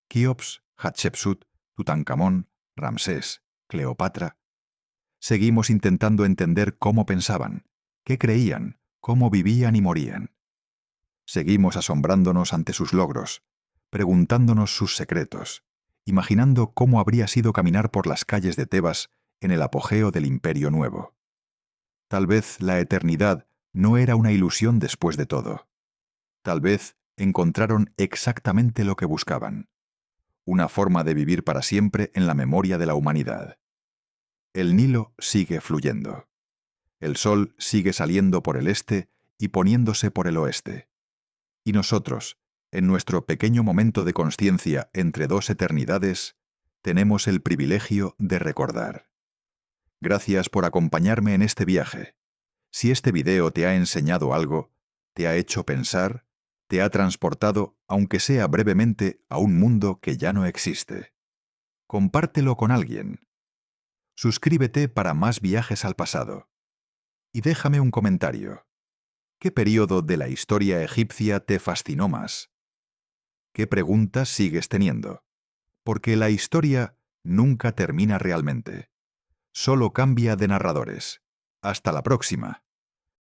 Keops, Hatshepsut, Tutankamón, Ramsés, Cleopatra. Seguimos intentando entender cómo pensaban, qué creían, cómo vivían y morían. Seguimos asombrándonos ante sus logros, preguntándonos sus secretos, imaginando cómo habría sido caminar por las calles de Tebas en el apogeo del Imperio Nuevo. Tal vez la eternidad no era una ilusión después de todo. Tal vez encontraron exactamente lo que buscaban: una forma de vivir para siempre en la memoria de la humanidad. El Nilo sigue fluyendo. El sol sigue saliendo por el este y poniéndose por el oeste. Y nosotros, en nuestro pequeño momento de consciencia entre dos eternidades, tenemos el privilegio de recordar. Gracias por acompañarme en este viaje. Si este video te ha enseñado algo, te ha hecho pensar, te ha transportado, aunque sea brevemente, a un mundo que ya no existe. Compártelo con alguien. Suscríbete para más viajes al pasado. Y déjame un comentario. ¿Qué período de la historia egipcia te fascinó más? ¿Qué preguntas sigues teniendo? Porque la historia nunca termina realmente. Solo cambia de narradores. Hasta la próxima.